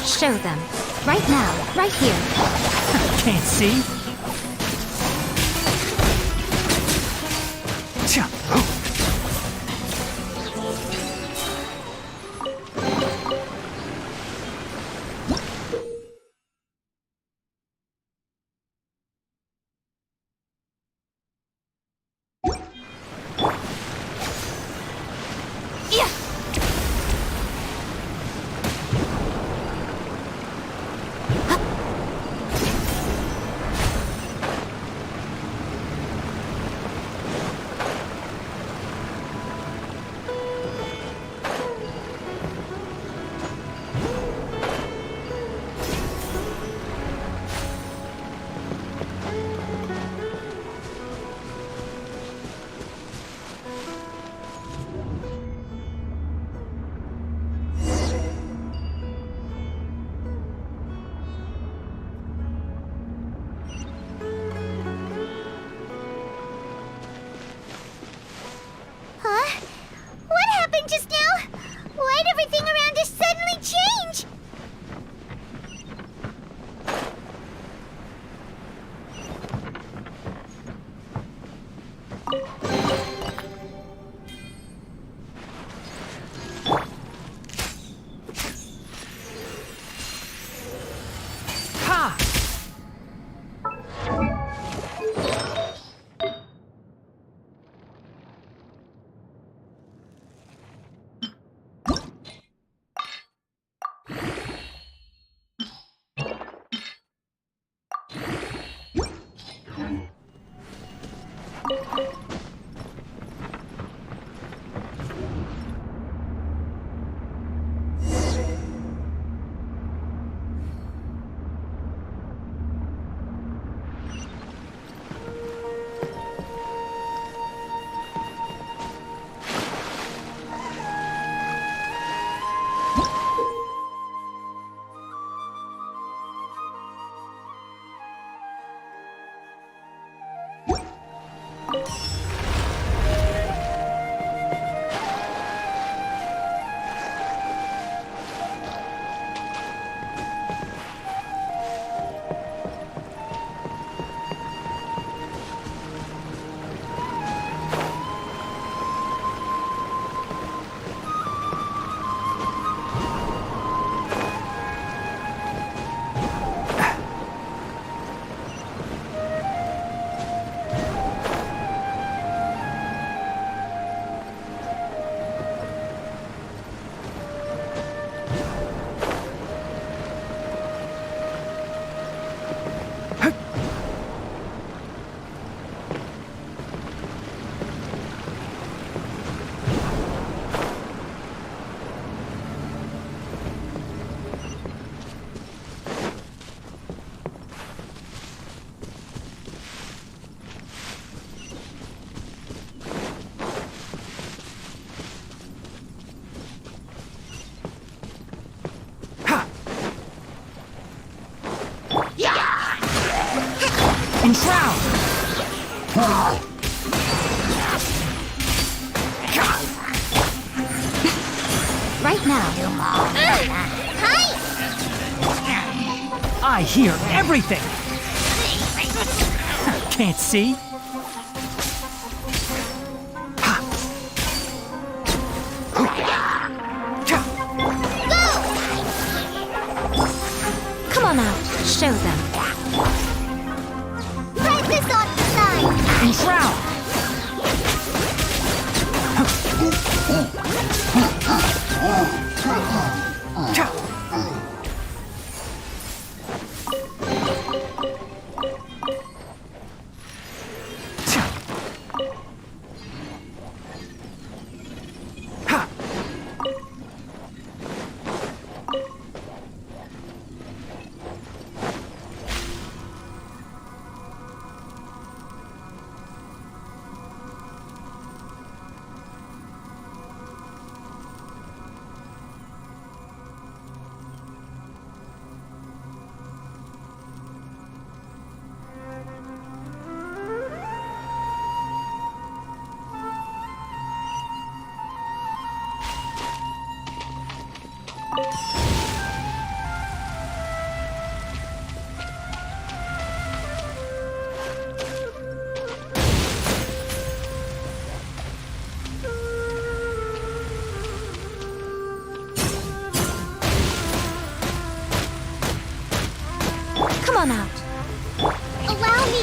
Show them. Right now, right here. Can't see? Tcha. Huh? What happened just now? Why'd everything around us suddenly change? Ha! Enshroud! Right now. Hi! I hear everything! Can't see? Come on out. Show them. Pry this off the side! Enshroud! Come on out. Allow me.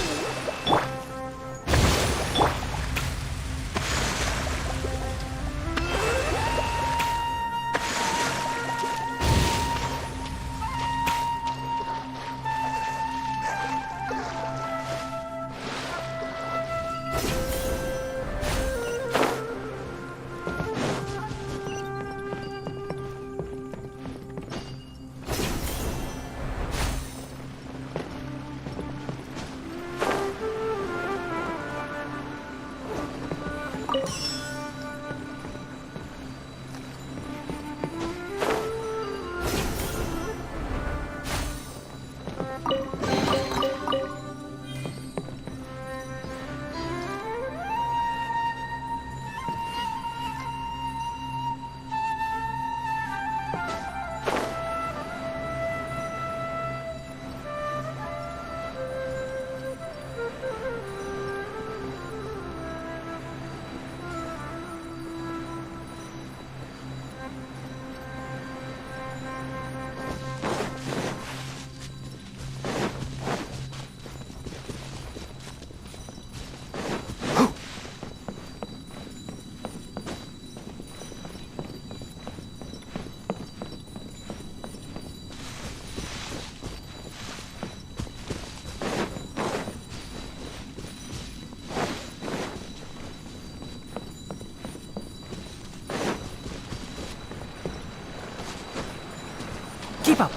Keep up!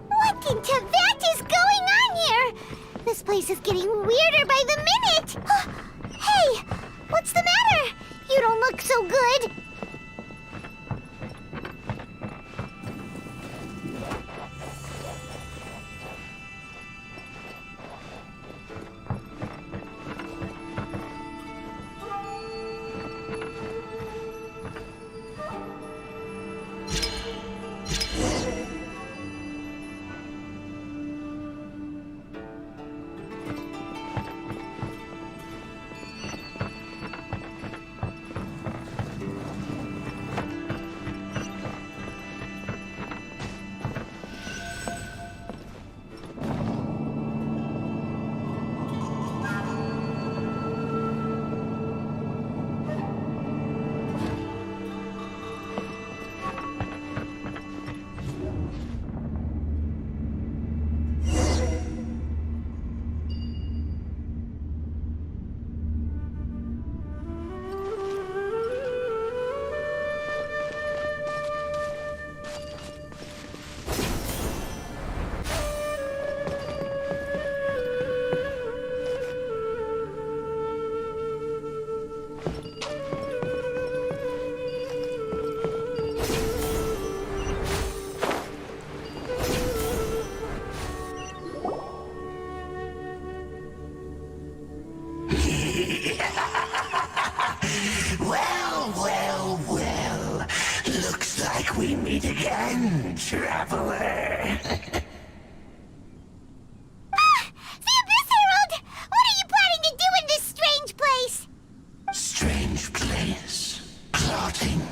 What in Tibet is going on here? This place is getting weirder by the minute. Hey, what's the matter? You don't look so good. Well. Looks like we meet again, traveler. The Abyss Herald! What are you planning to do in this strange place? Strange place. Plotting.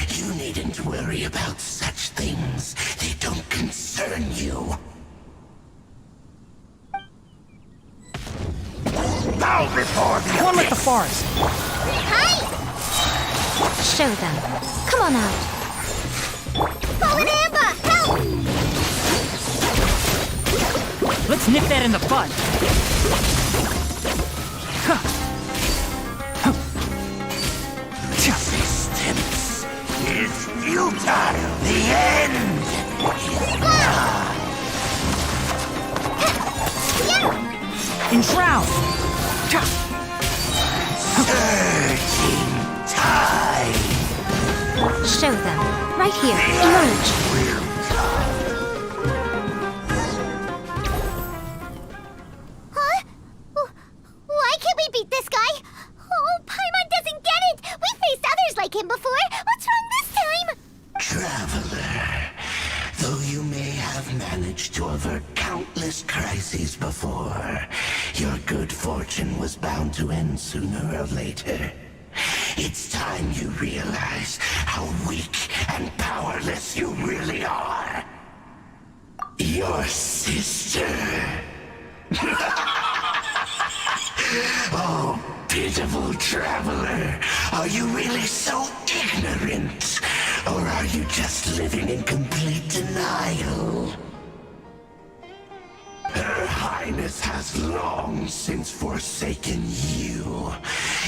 You needn't worry about such things. They don't concern you. Bow before the One with the abyss. forest. Hi! Show them. Come on out. Fallen Amber, help! Let's nip that in the bud. Resistance is futile. The end is nigh. Enshroud! Surging tide Show them. Right here. Emerge. will come. Huh? Why can't we beat this guy? Oh, Paimon doesn't get it! We faced others like him before! What's wrong this time? Traveler, though you may have managed to avert countless crises before, your good fortune was bound to end sooner or later. It's time you realize how weak and powerless you really are. Your sister. Oh, pitiful traveler. Are you really so ignorant? Or are you just living in complete denial? Her Highness has long since forsaken you.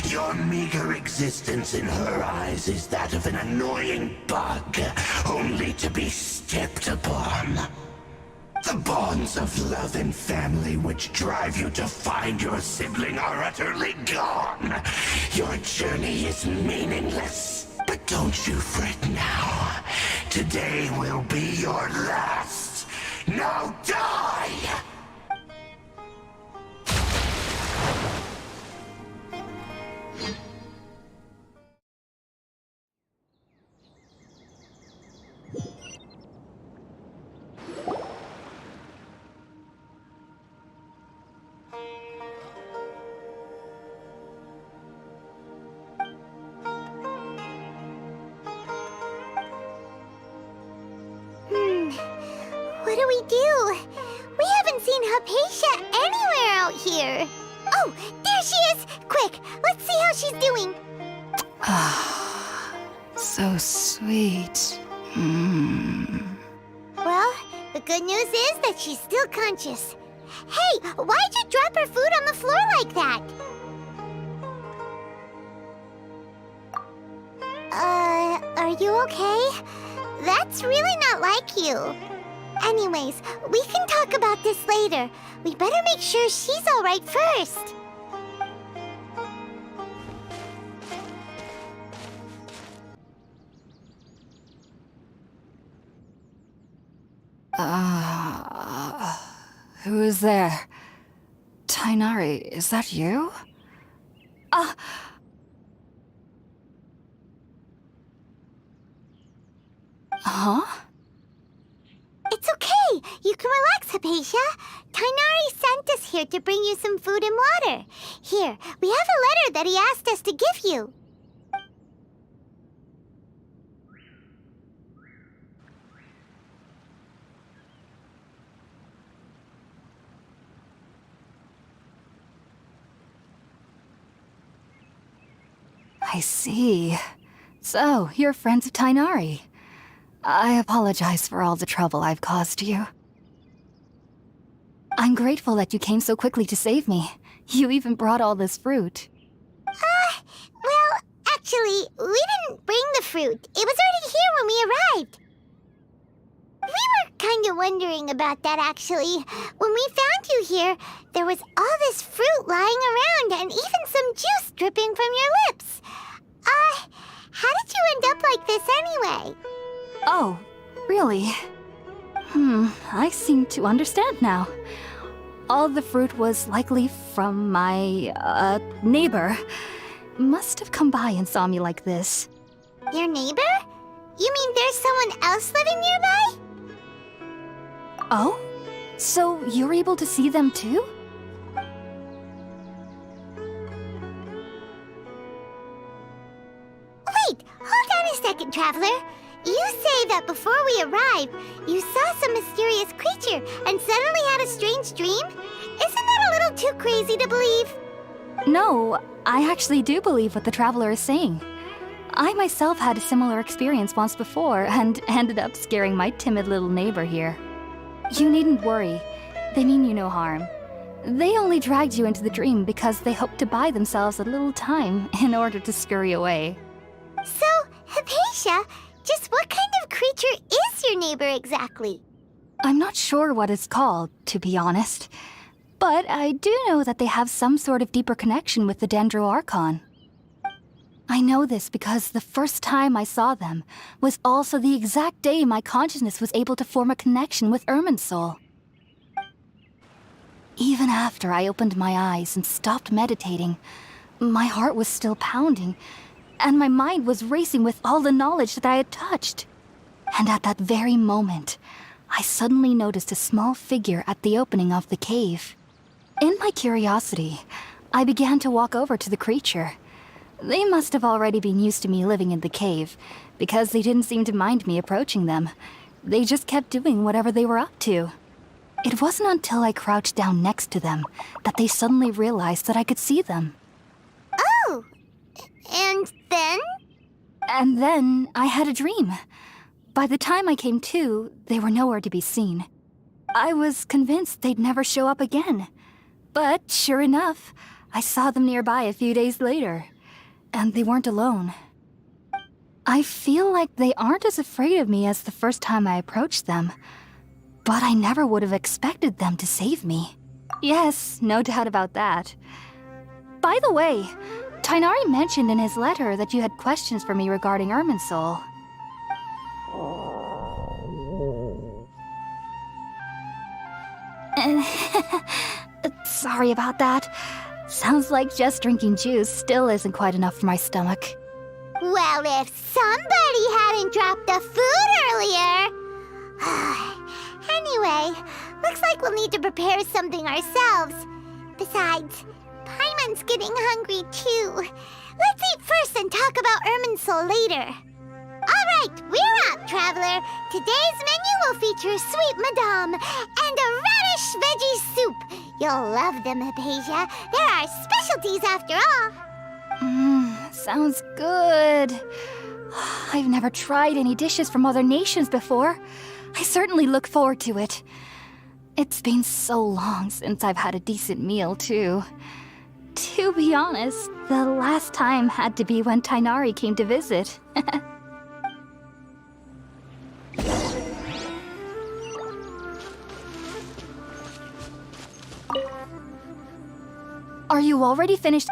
Your meager existence in her eyes is that of an annoying bug, only to be stepped upon. The bonds of love and family which drive you to find your sibling are utterly gone. Your journey is meaningless. But don't you fret now. Today will be your last. Now die! What do we do? We haven't seen Hypatia anywhere out here. Oh, there she is! Quick, let's see how she's doing. So sweet. Well, the good news is that she's still conscious. Hey, why'd you drop her food on the floor like that? Are you okay? That's really not like you. Anyways, we can talk about this later. We better make sure she's alright first. Who is there? Tainari, is that you? Huh? It's okay. You can relax, Hypatia. Tainari sent us here to bring you some food and water. Here, we have a letter that he asked us to give you. I see. So, you're friends of Tainari. I apologize for all the trouble I've caused you. I'm grateful that you came so quickly to save me. You even brought all this fruit. Well, actually, we didn't bring the fruit. It was already here when we arrived. We were kind of wondering about that, actually. When we found you here, there was all this fruit lying around and even some juice dripping from your lips. How did you end up like this anyway? Oh, really? I seem to understand now. All the fruit was likely from my, neighbor. Must have come by and saw me like this. Your neighbor? You mean there's someone else living nearby? Oh? So you're able to see them too? Wait, hold on a second, Traveler. You say that before we arrived, you saw some mysterious creature and suddenly had a strange dream? Isn't that a little too crazy to believe? No, I actually do believe what the traveler is saying. I myself had a similar experience once before and ended up scaring my timid little neighbor here. You needn't worry. They mean you no harm. They only dragged you into the dream because they hoped to buy themselves a little time in order to scurry away. So, Hypatia, just what kind of creature is your neighbor exactly? I'm not sure what it's called, to be honest. But I do know that they have some sort of deeper connection with the Dendroarchon. I know this because the first time I saw them was also the exact day my consciousness was able to form a connection with Irminsul. Even after I opened my eyes and stopped meditating, my heart was still pounding, and my mind was racing with all the knowledge that I had touched. And at that very moment, I suddenly noticed a small figure at the opening of the cave. In my curiosity, I began to walk over to the creature. They must have already been used to me living in the cave, because they didn't seem to mind me approaching them. They just kept doing whatever they were up to. It wasn't until I crouched down next to them that they suddenly realized that I could see them. Oh, and then? And then I had a dream. By the time I came to, they were nowhere to be seen. I was convinced they'd never show up again. But sure enough, I saw them nearby a few days later. And they weren't alone. I feel like they aren't as afraid of me as the first time I approached them. But I never would have expected them to save me. Yes, no doubt about that. By the way, Tighnari mentioned in his letter that you had questions for me regarding Irminsul. Sorry about that. Sounds like just drinking juice still isn't quite enough for my stomach. Well, if somebody hadn't dropped the food earlier... Anyway, looks like we'll need to prepare something ourselves. Besides, Paimon's getting hungry too. Let's eat first and talk about Irminsul later. Alright, we're up, Traveler. Today's menu will feature sweet madame and a radish veggie soup. You'll love them, Hypatia. They're our specialties after all. Sounds good. I've never tried any dishes from other nations before. I certainly look forward to it. It's been so long since I've had a decent meal, too. To be honest, the last time had to be when Tighnari came to visit. Are you already finished?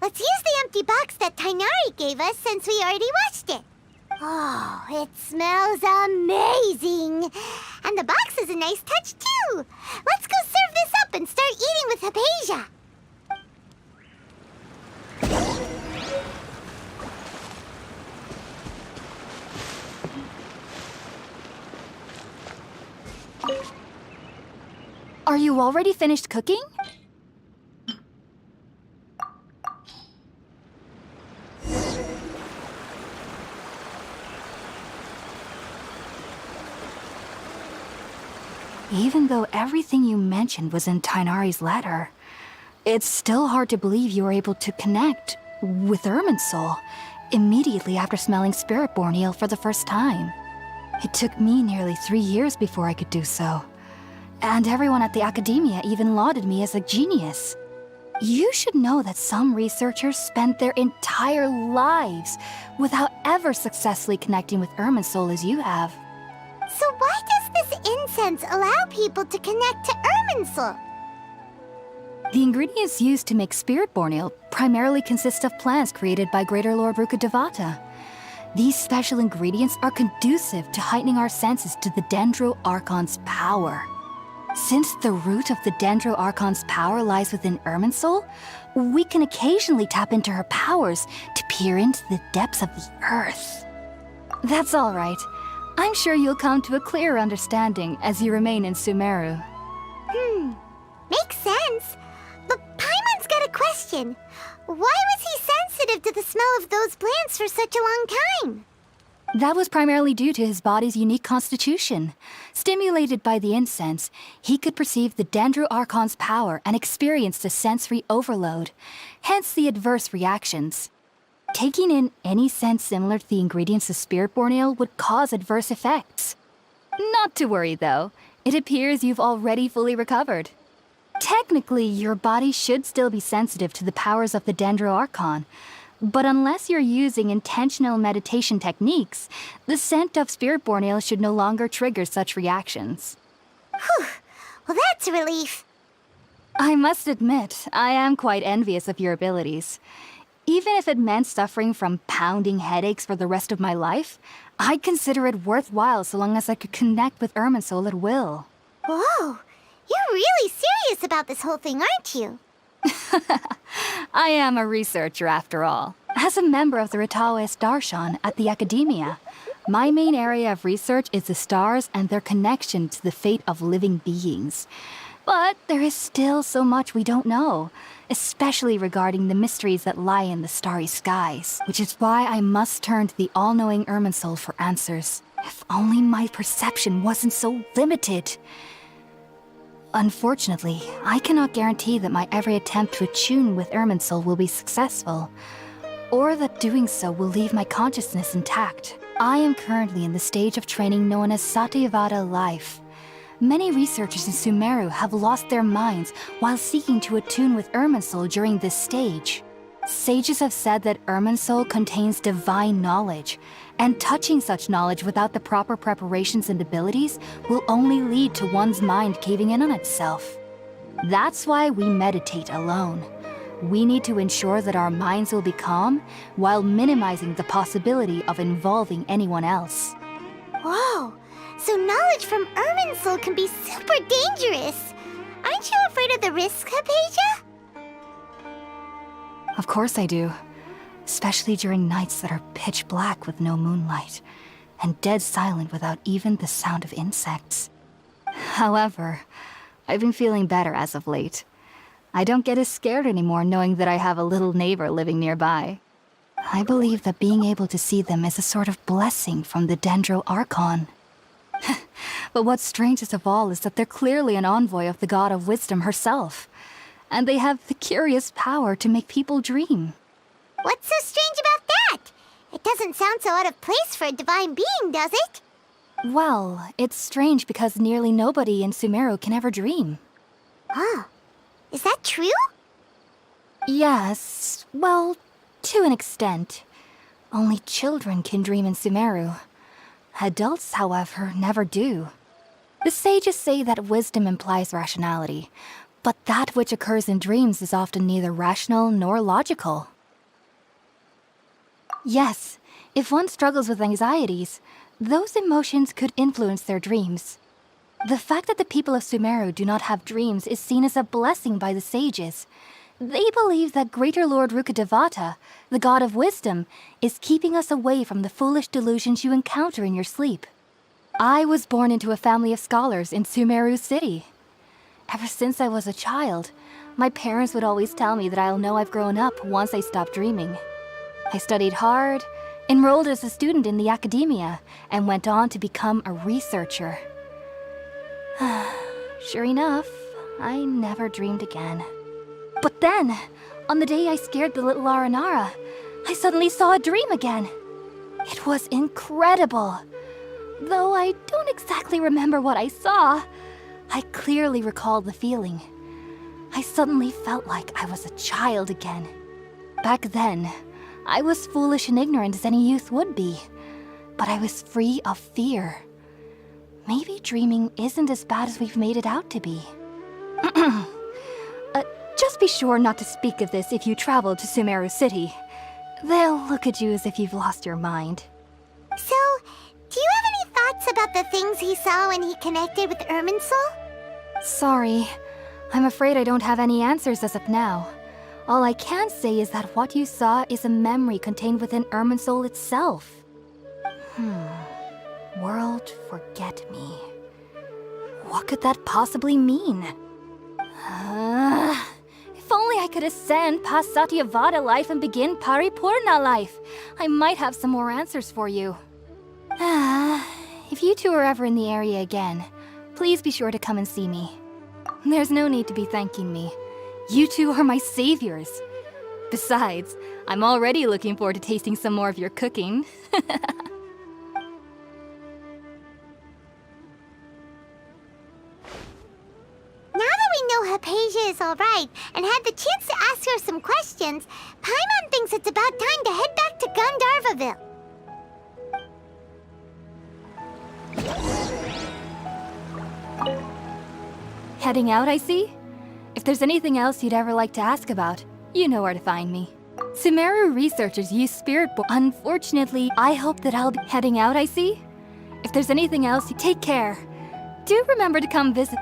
Let's use the empty box that Tighnari gave us since we already watched it. Oh, it smells amazing. And the box is a nice touch, too. Let's go serve this up and start eating with Hypatia. Are you already finished cooking? Even though everything you mentioned was in Tighnari's letter, it's still hard to believe you were able to connect with Irminsul immediately after smelling Spiritborn eel for the first time. It took me nearly 3 years before I could do so. And everyone at the academia even lauded me as a genius. You should know that some researchers spend their entire lives without ever successfully connecting with Irminsul as you have. So why does this incense allow people to connect to Irminsul? The ingredients used to make Spiritborn ale primarily consist of plants created by Greater Lord Rukkhadevata. These special ingredients are conducive to heightening our senses to the Dendro Archon's power. Since the root of the Dendro Archon's power lies within Irminsul, we can occasionally tap into her powers to peer into the depths of the earth. That's all right. I'm sure you'll come to a clearer understanding as you remain in Sumeru. Makes sense. But Paimon's got a question. Why was he sensitive to the smell of those plants for such a long time? That was primarily due to his body's unique constitution. Stimulated by the incense, he could perceive the Dendro Archon's power and experienced a sensory overload, hence the adverse reactions. Taking in any scent similar to the ingredients of Spiritborn Ale would cause adverse effects. Not to worry, though. It appears you've already fully recovered. Technically, your body should still be sensitive to the powers of the Dendro Archon, but unless you're using intentional meditation techniques, the scent of Spiritborn Ale should no longer trigger such reactions. Whew. Well, that's a relief. I must admit, I am quite envious of your abilities. Even if it meant suffering from pounding headaches for the rest of my life, I'd consider it worthwhile so long as I could connect with Irminsul at will. Whoa, you're really serious about this whole thing, aren't you? I am a researcher after all. As a member of the Ritaoist Darshan at the Academia, my main area of research is the stars and their connection to the fate of living beings. But there is still so much we don't know, especially regarding the mysteries that lie in the starry skies, which is why I must turn to the all-knowing Irminsul for answers. If only my perception wasn't so limited. Unfortunately, I cannot guarantee that my every attempt to attune with Irminsul will be successful, or that doing so will leave my consciousness intact. I am currently in the stage of training known as Satyavada life. Many researchers in Sumeru have lost their minds while seeking to attune with Irminsul during this stage. Sages have said that Irminsul contains divine knowledge, and touching such knowledge without the proper preparations and abilities will only lead to one's mind caving in on itself. That's why we meditate alone. We need to ensure that our minds will be calm while minimizing the possibility of involving anyone else. Whoa, so knowledge from Irminsul can be super dangerous. Aren't you afraid of the risks, Hypatia? Of course I do. Especially during nights that are pitch black with no moonlight, and dead silent without even the sound of insects. However, I've been feeling better as of late. I don't get as scared anymore knowing that I have a little neighbor living nearby. I believe that being able to see them is a sort of blessing from the Dendro Archon. But what's strangest of all is that they're clearly an envoy of the God of Wisdom herself, and they have the curious power to make people dream. What's so strange about that? It doesn't sound so out of place for a divine being, does it? Well, it's strange because nearly nobody in Sumeru can ever dream. Oh, is that true? Yes, well, to an extent. Only children can dream in Sumeru. Adults, however, never do. The sages say that wisdom implies rationality, but that which occurs in dreams is often neither rational nor logical. Yes, if one struggles with anxieties, those emotions could influence their dreams. The fact that the people of Sumeru do not have dreams is seen as a blessing by the sages. They believe that Greater Lord Rukkhadevata, the God of Wisdom, is keeping us away from the foolish delusions you encounter in your sleep. I was born into a family of scholars in Sumeru City. Ever since I was a child, my parents would always tell me that I'll know I've grown up once I stop dreaming. I studied hard, enrolled as a student in the Academia, and went on to become a researcher. Sure enough, I never dreamed again. But then, on the day I scared the little Aranara, I suddenly saw a dream again. It was incredible. Though I don't exactly remember what I saw, I clearly recall the feeling. I suddenly felt like I was a child again. Back then, I was foolish and ignorant as any youth would be, but I was free of fear. Maybe dreaming isn't as bad as we've made it out to be. Just just be sure not to speak of this if you travel to Sumeru City. They'll look at you as if you've lost your mind. So, do you have any thoughts about the things he saw when he connected with Irminsul? Sorry. I'm afraid I don't have any answers as of now. All I can say is that what you saw is a memory contained within Irminsul itself. World forget me. What could that possibly mean? If only I could ascend past Satyavada life and begin Paripurna life. I might have some more answers for you. If you two are ever in the area again, please be sure to come and see me. There's no need to be thanking me. You two are my saviors. Besides, I'm already looking forward to tasting some more of your cooking. Now that we know Hypatia is alright and had the chance to ask her some questions, Paimon thinks it's about time to head back to Gandharvaville. Heading out, I see? If there's anything else you'd ever like to ask about, you know where to find me. Sumeru researchers use spirit bo- Unfortunately, I hope that I'll be heading out, I see? If there's anything else, take care. Do remember to come visit.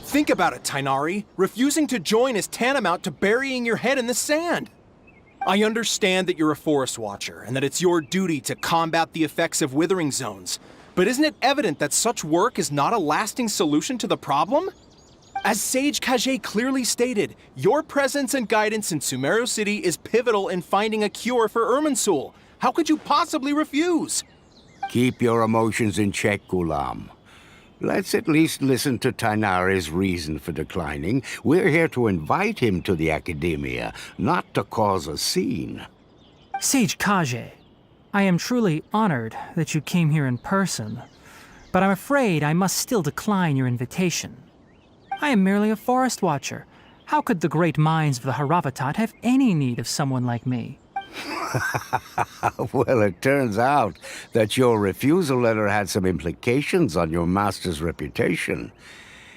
Think about it, Tainari. Refusing to join is tantamount to burying your head in the sand. I understand that you're a forest watcher and that it's your duty to combat the effects of withering zones, but isn't it evident that such work is not a lasting solution to the problem? As Sage Kage clearly stated, your presence and guidance in Sumeru City is pivotal in finding a cure for Irminsul. How could you possibly refuse? Keep your emotions in check, Gulam. Let's at least listen to Tainari's reason for declining. We're here to invite him to the Academia, not to cause a scene. Sage Kage, I am truly honored that you came here in person, but I'm afraid I must still decline your invitation. I am merely a forest watcher. How could the great minds of the Haravatat have any need of someone like me? Well, it turns out that your refusal letter had some implications on your master's reputation.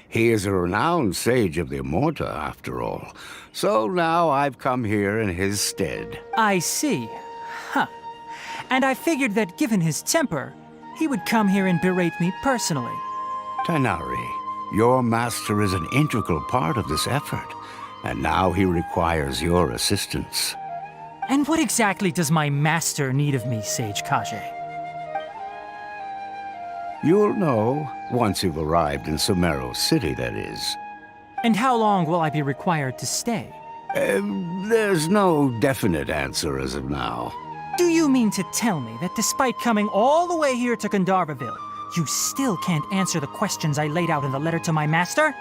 He is a renowned sage of the Immorta, after all. So now I've come here in his stead. I see. Huh. And I figured that given his temper, he would come here and berate me personally. Tainari, your master is an integral part of this effort, and now he requires your assistance. And what exactly does my master need of me, Sage Kage? You'll know once you've arrived in Sumeru City, that is. And how long will I be required to stay? There's no definite answer as of now. Do you mean to tell me that despite coming all the way here to Gandharvaville, you still can't answer the questions I laid out in the letter to my master?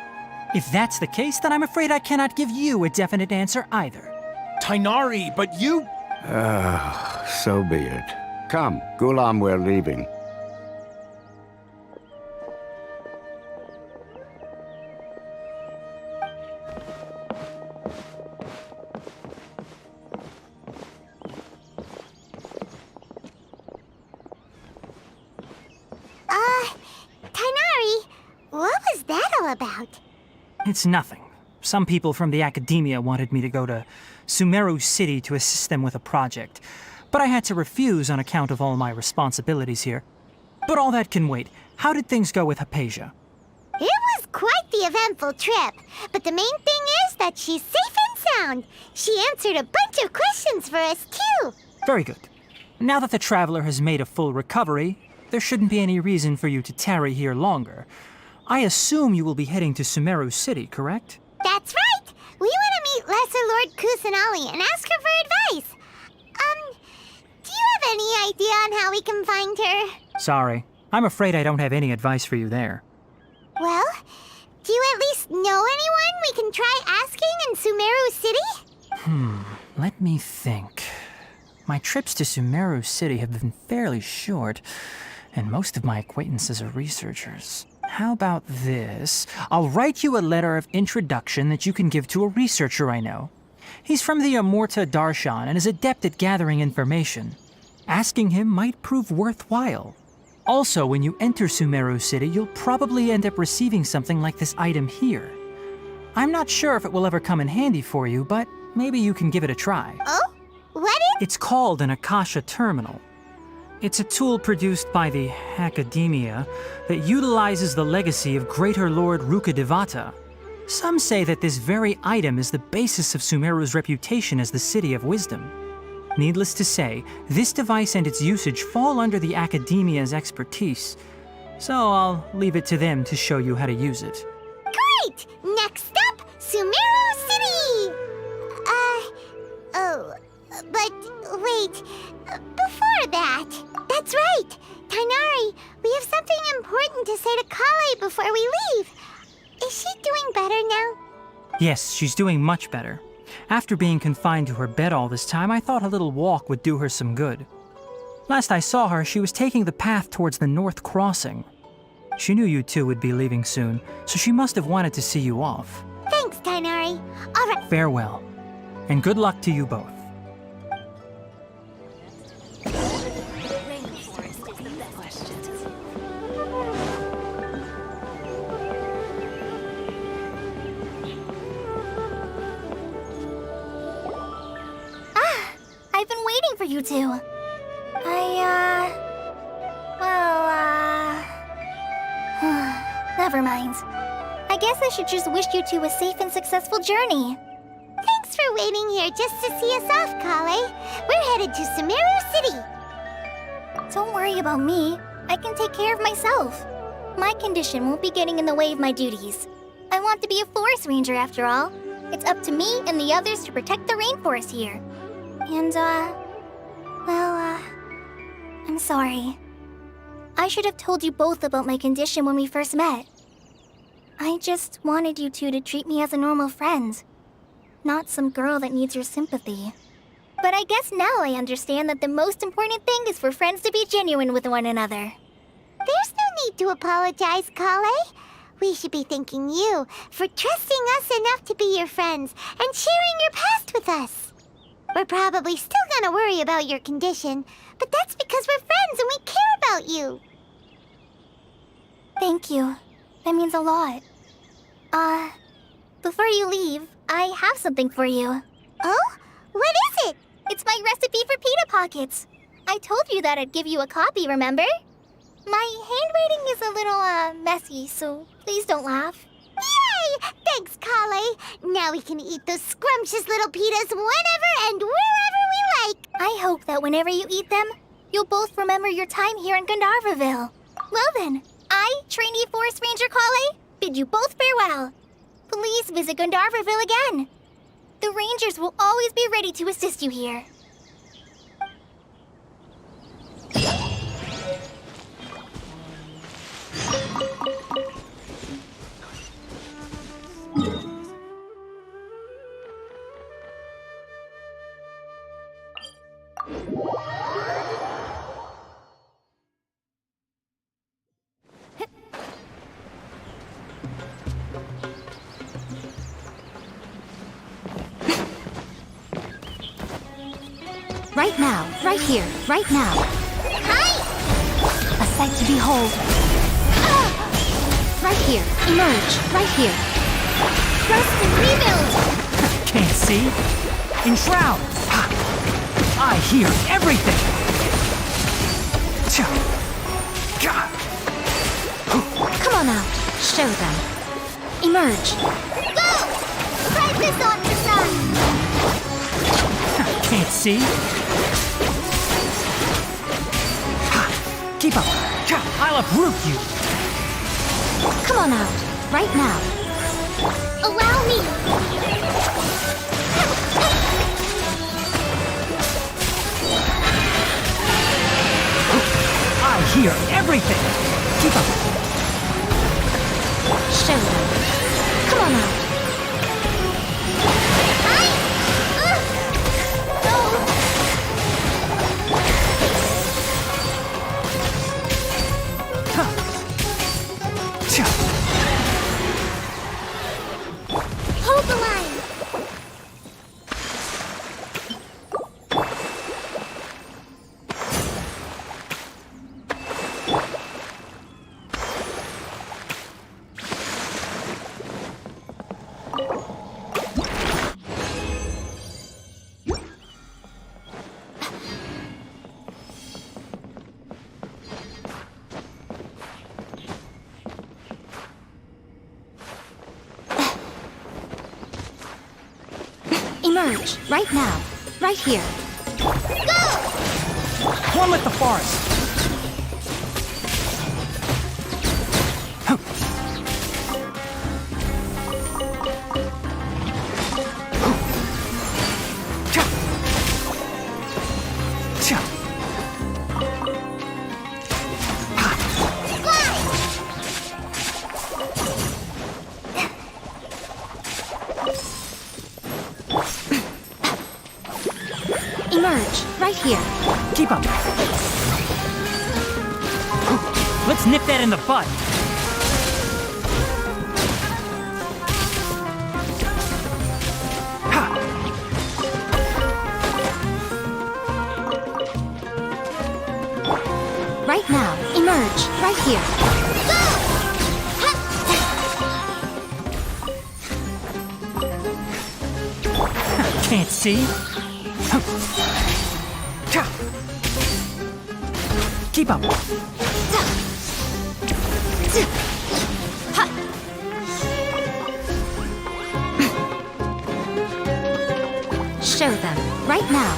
If that's the case, then I'm afraid I cannot give you a definite answer either. Tainari, but you... So be it. Come, Gulam, we're leaving. all about? It's nothing. Some people from the academia wanted me to go to Sumeru City to assist them with a project, but I had to refuse on account of all my responsibilities here. But all that can wait. How did things go with Hypatia? It was quite the eventful trip, but the main thing is that she's safe and sound. She answered a bunch of questions for us, too. Very good. Now that the traveler has made a full recovery, there shouldn't be any reason for you to tarry here longer. I assume you will be heading to Sumeru City, correct? That's right! We want to meet Lesser Lord Kusanali and ask her for advice. Do you have any idea on how we can find her? Sorry. I'm afraid I don't have any advice for you there. Well, do you at least know anyone we can try asking in Sumeru City? Let me think. My trips to Sumeru City have been fairly short, and most of my acquaintances are researchers. How about this? I'll write you a letter of introduction that you can give to a researcher I know. He's from the Amorta Darshan and is adept at gathering information. Asking him might prove worthwhile. Also, when you enter Sumeru City, you'll probably end up receiving something like this item here. I'm not sure if it will ever come in handy for you, but maybe you can give it a try. Oh? What is... It's called an Akasha Terminal. It's a tool produced by the Academia that utilizes the legacy of Greater Lord Rukkhadevata. Some say that this very item is the basis of Sumeru's reputation as the City of Wisdom. Needless to say, this device and its usage fall under the Academia's expertise, so I'll leave it to them to show you how to use it. Great! Next up, Sumeru City! But wait, before that, that's right! Tainari, we have something important to say to Kale before we leave. Is she doing better now? Yes, she's doing much better. After being confined to her bed all this time, I thought a little walk would do her some good. Last I saw her, she was taking the path towards the North Crossing. She knew you two would be leaving soon, so she must have wanted to see you off. Thanks, Tainari. All right. Farewell, and good luck to you both. I've been waiting for you two. Never mind. I guess I should just wish you two a safe and successful journey. Thanks for waiting here just to see us off, Kale. We're headed to Sumeru City. Don't worry about me. I can take care of myself. My condition won't be getting in the way of my duties. I want to be a forest ranger after all. It's up to me and the others to protect the rainforest here. And, I'm sorry. I should have told you both about my condition when we first met. I just wanted you two to treat me as a normal friend, not some girl that needs your sympathy. But I guess now I understand that the most important thing is for friends to be genuine with one another. There's no need to apologize, Kale. We should be thanking you for trusting us enough to be your friends and sharing your past with us. We're probably still gonna worry about your condition, but that's because we're friends and we care about you. Thank you. That means a lot. Before you leave, I have something for you. Oh? What is it? It's my recipe for pita pockets. I told you that I'd give you a copy, remember? My handwriting is a little, messy, so please don't laugh. Yay! Thanks, Kale. Now we can eat those scrumptious little pitas whenever and wherever we like. I hope that whenever you eat them, you'll both remember your time here in Gandharvaville. Well then, I, trainee forest ranger Kale, bid you both farewell. Please visit Gandharvaville again. The rangers will always be ready to assist you here. Right now, right here, right now. Hi! A sight to behold. right here. Emerge, right here. Rest and rebuild! Can't see? Enshroud! Ha! I hear everything! Tcha! Gah! Come on out. Show them. Emerge. Go! Try this on your son! Can't see? Ha! Keep up! Tcha! I'll uproot you! Come on out. Right now. Allow me! I hear everything! Keep up! Show them. Come on out. Tcha! Hold the line! Emerge. Right now. Right here. One with the forest! Tcha! Tcha! Emerge. Right here. Keep up! Let's nip that in the bud! Ha! Right now. Emerge. Right here. Can't see? Tcha! Keep up! Show them. Right now.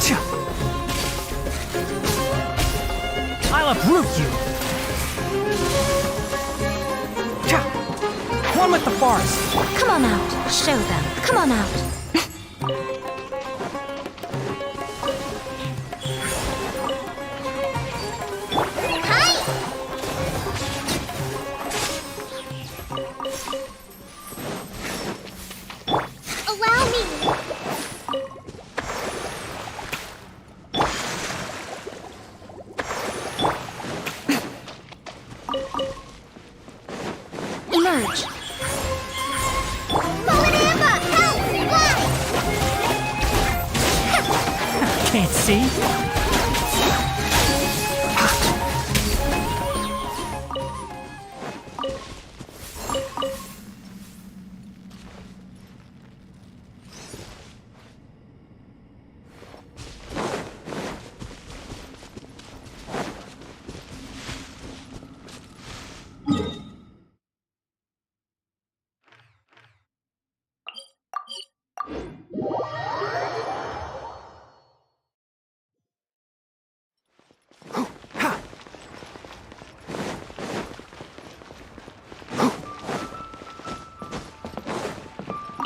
Tcha! I'll uproot you! Tcha! One with the forest! Come on out. Show them. Come on out. Allow me! Emerge. Can't see?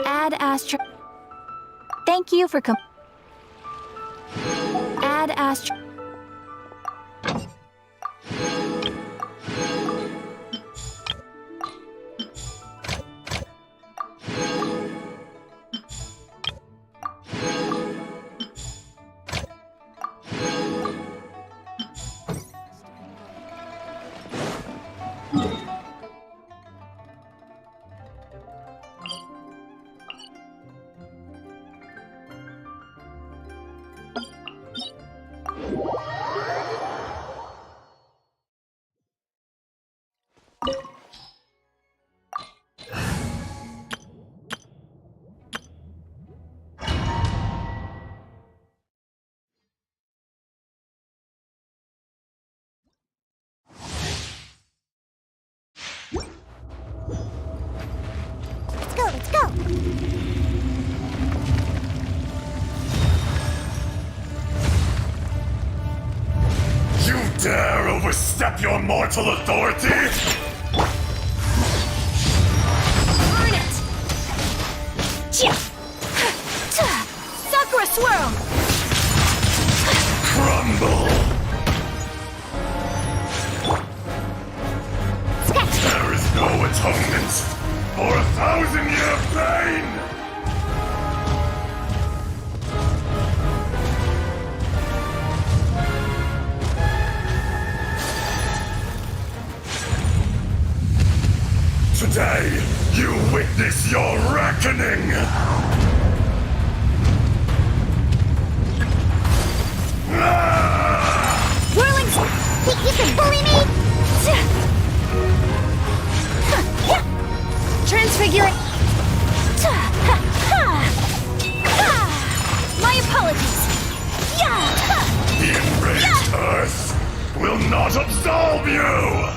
Add Astro. Thank you for Add Astro. dare overstep your mortal authority? Earn it! Sakura Swirl! Crumble! There is no atonement for 1,000-year pain! Today, you witness your reckoning! Whirling... You can bully me? Transfiguring... My apologies! The enraged Earth will not absolve you!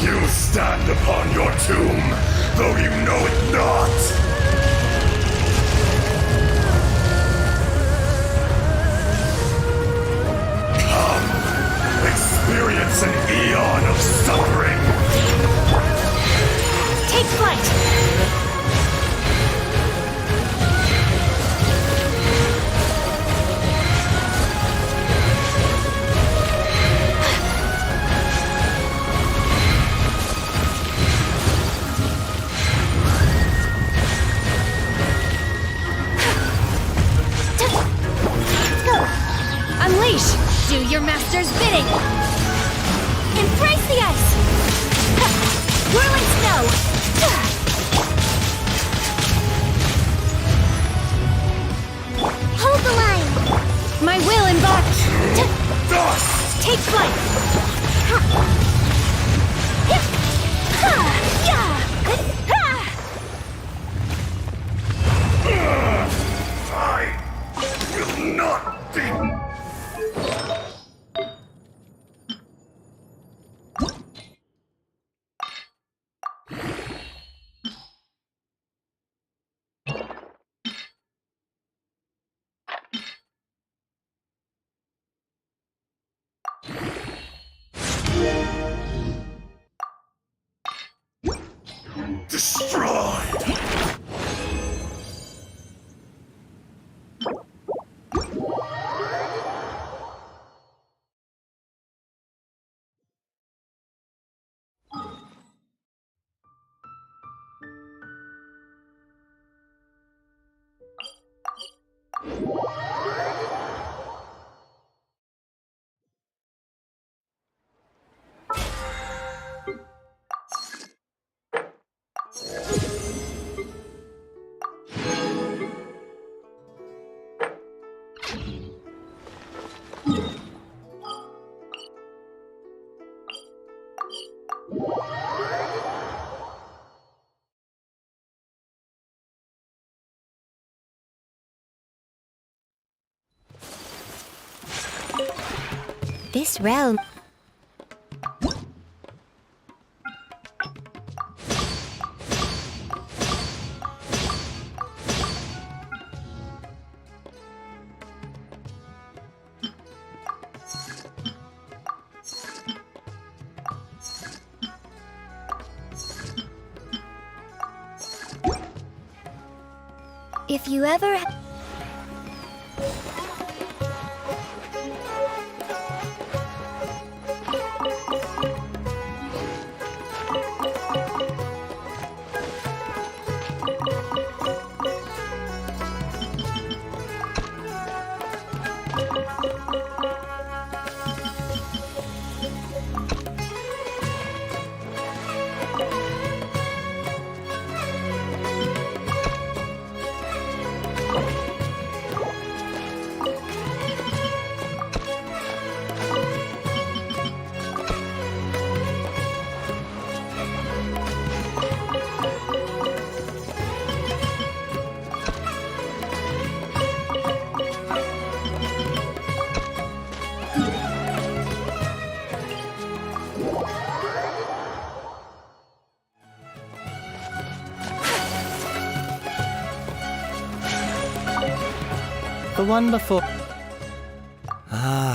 You stand upon your tomb, though you know it not! Come, experience an eon of suffering! Take flight! Unleash! Do your master's bidding! Embrace the ice! Whirling snow! Hold the line! My will embodied! Dust! Take flight! I will not be... destroyed! This realm... If you ever... The one before... Ah,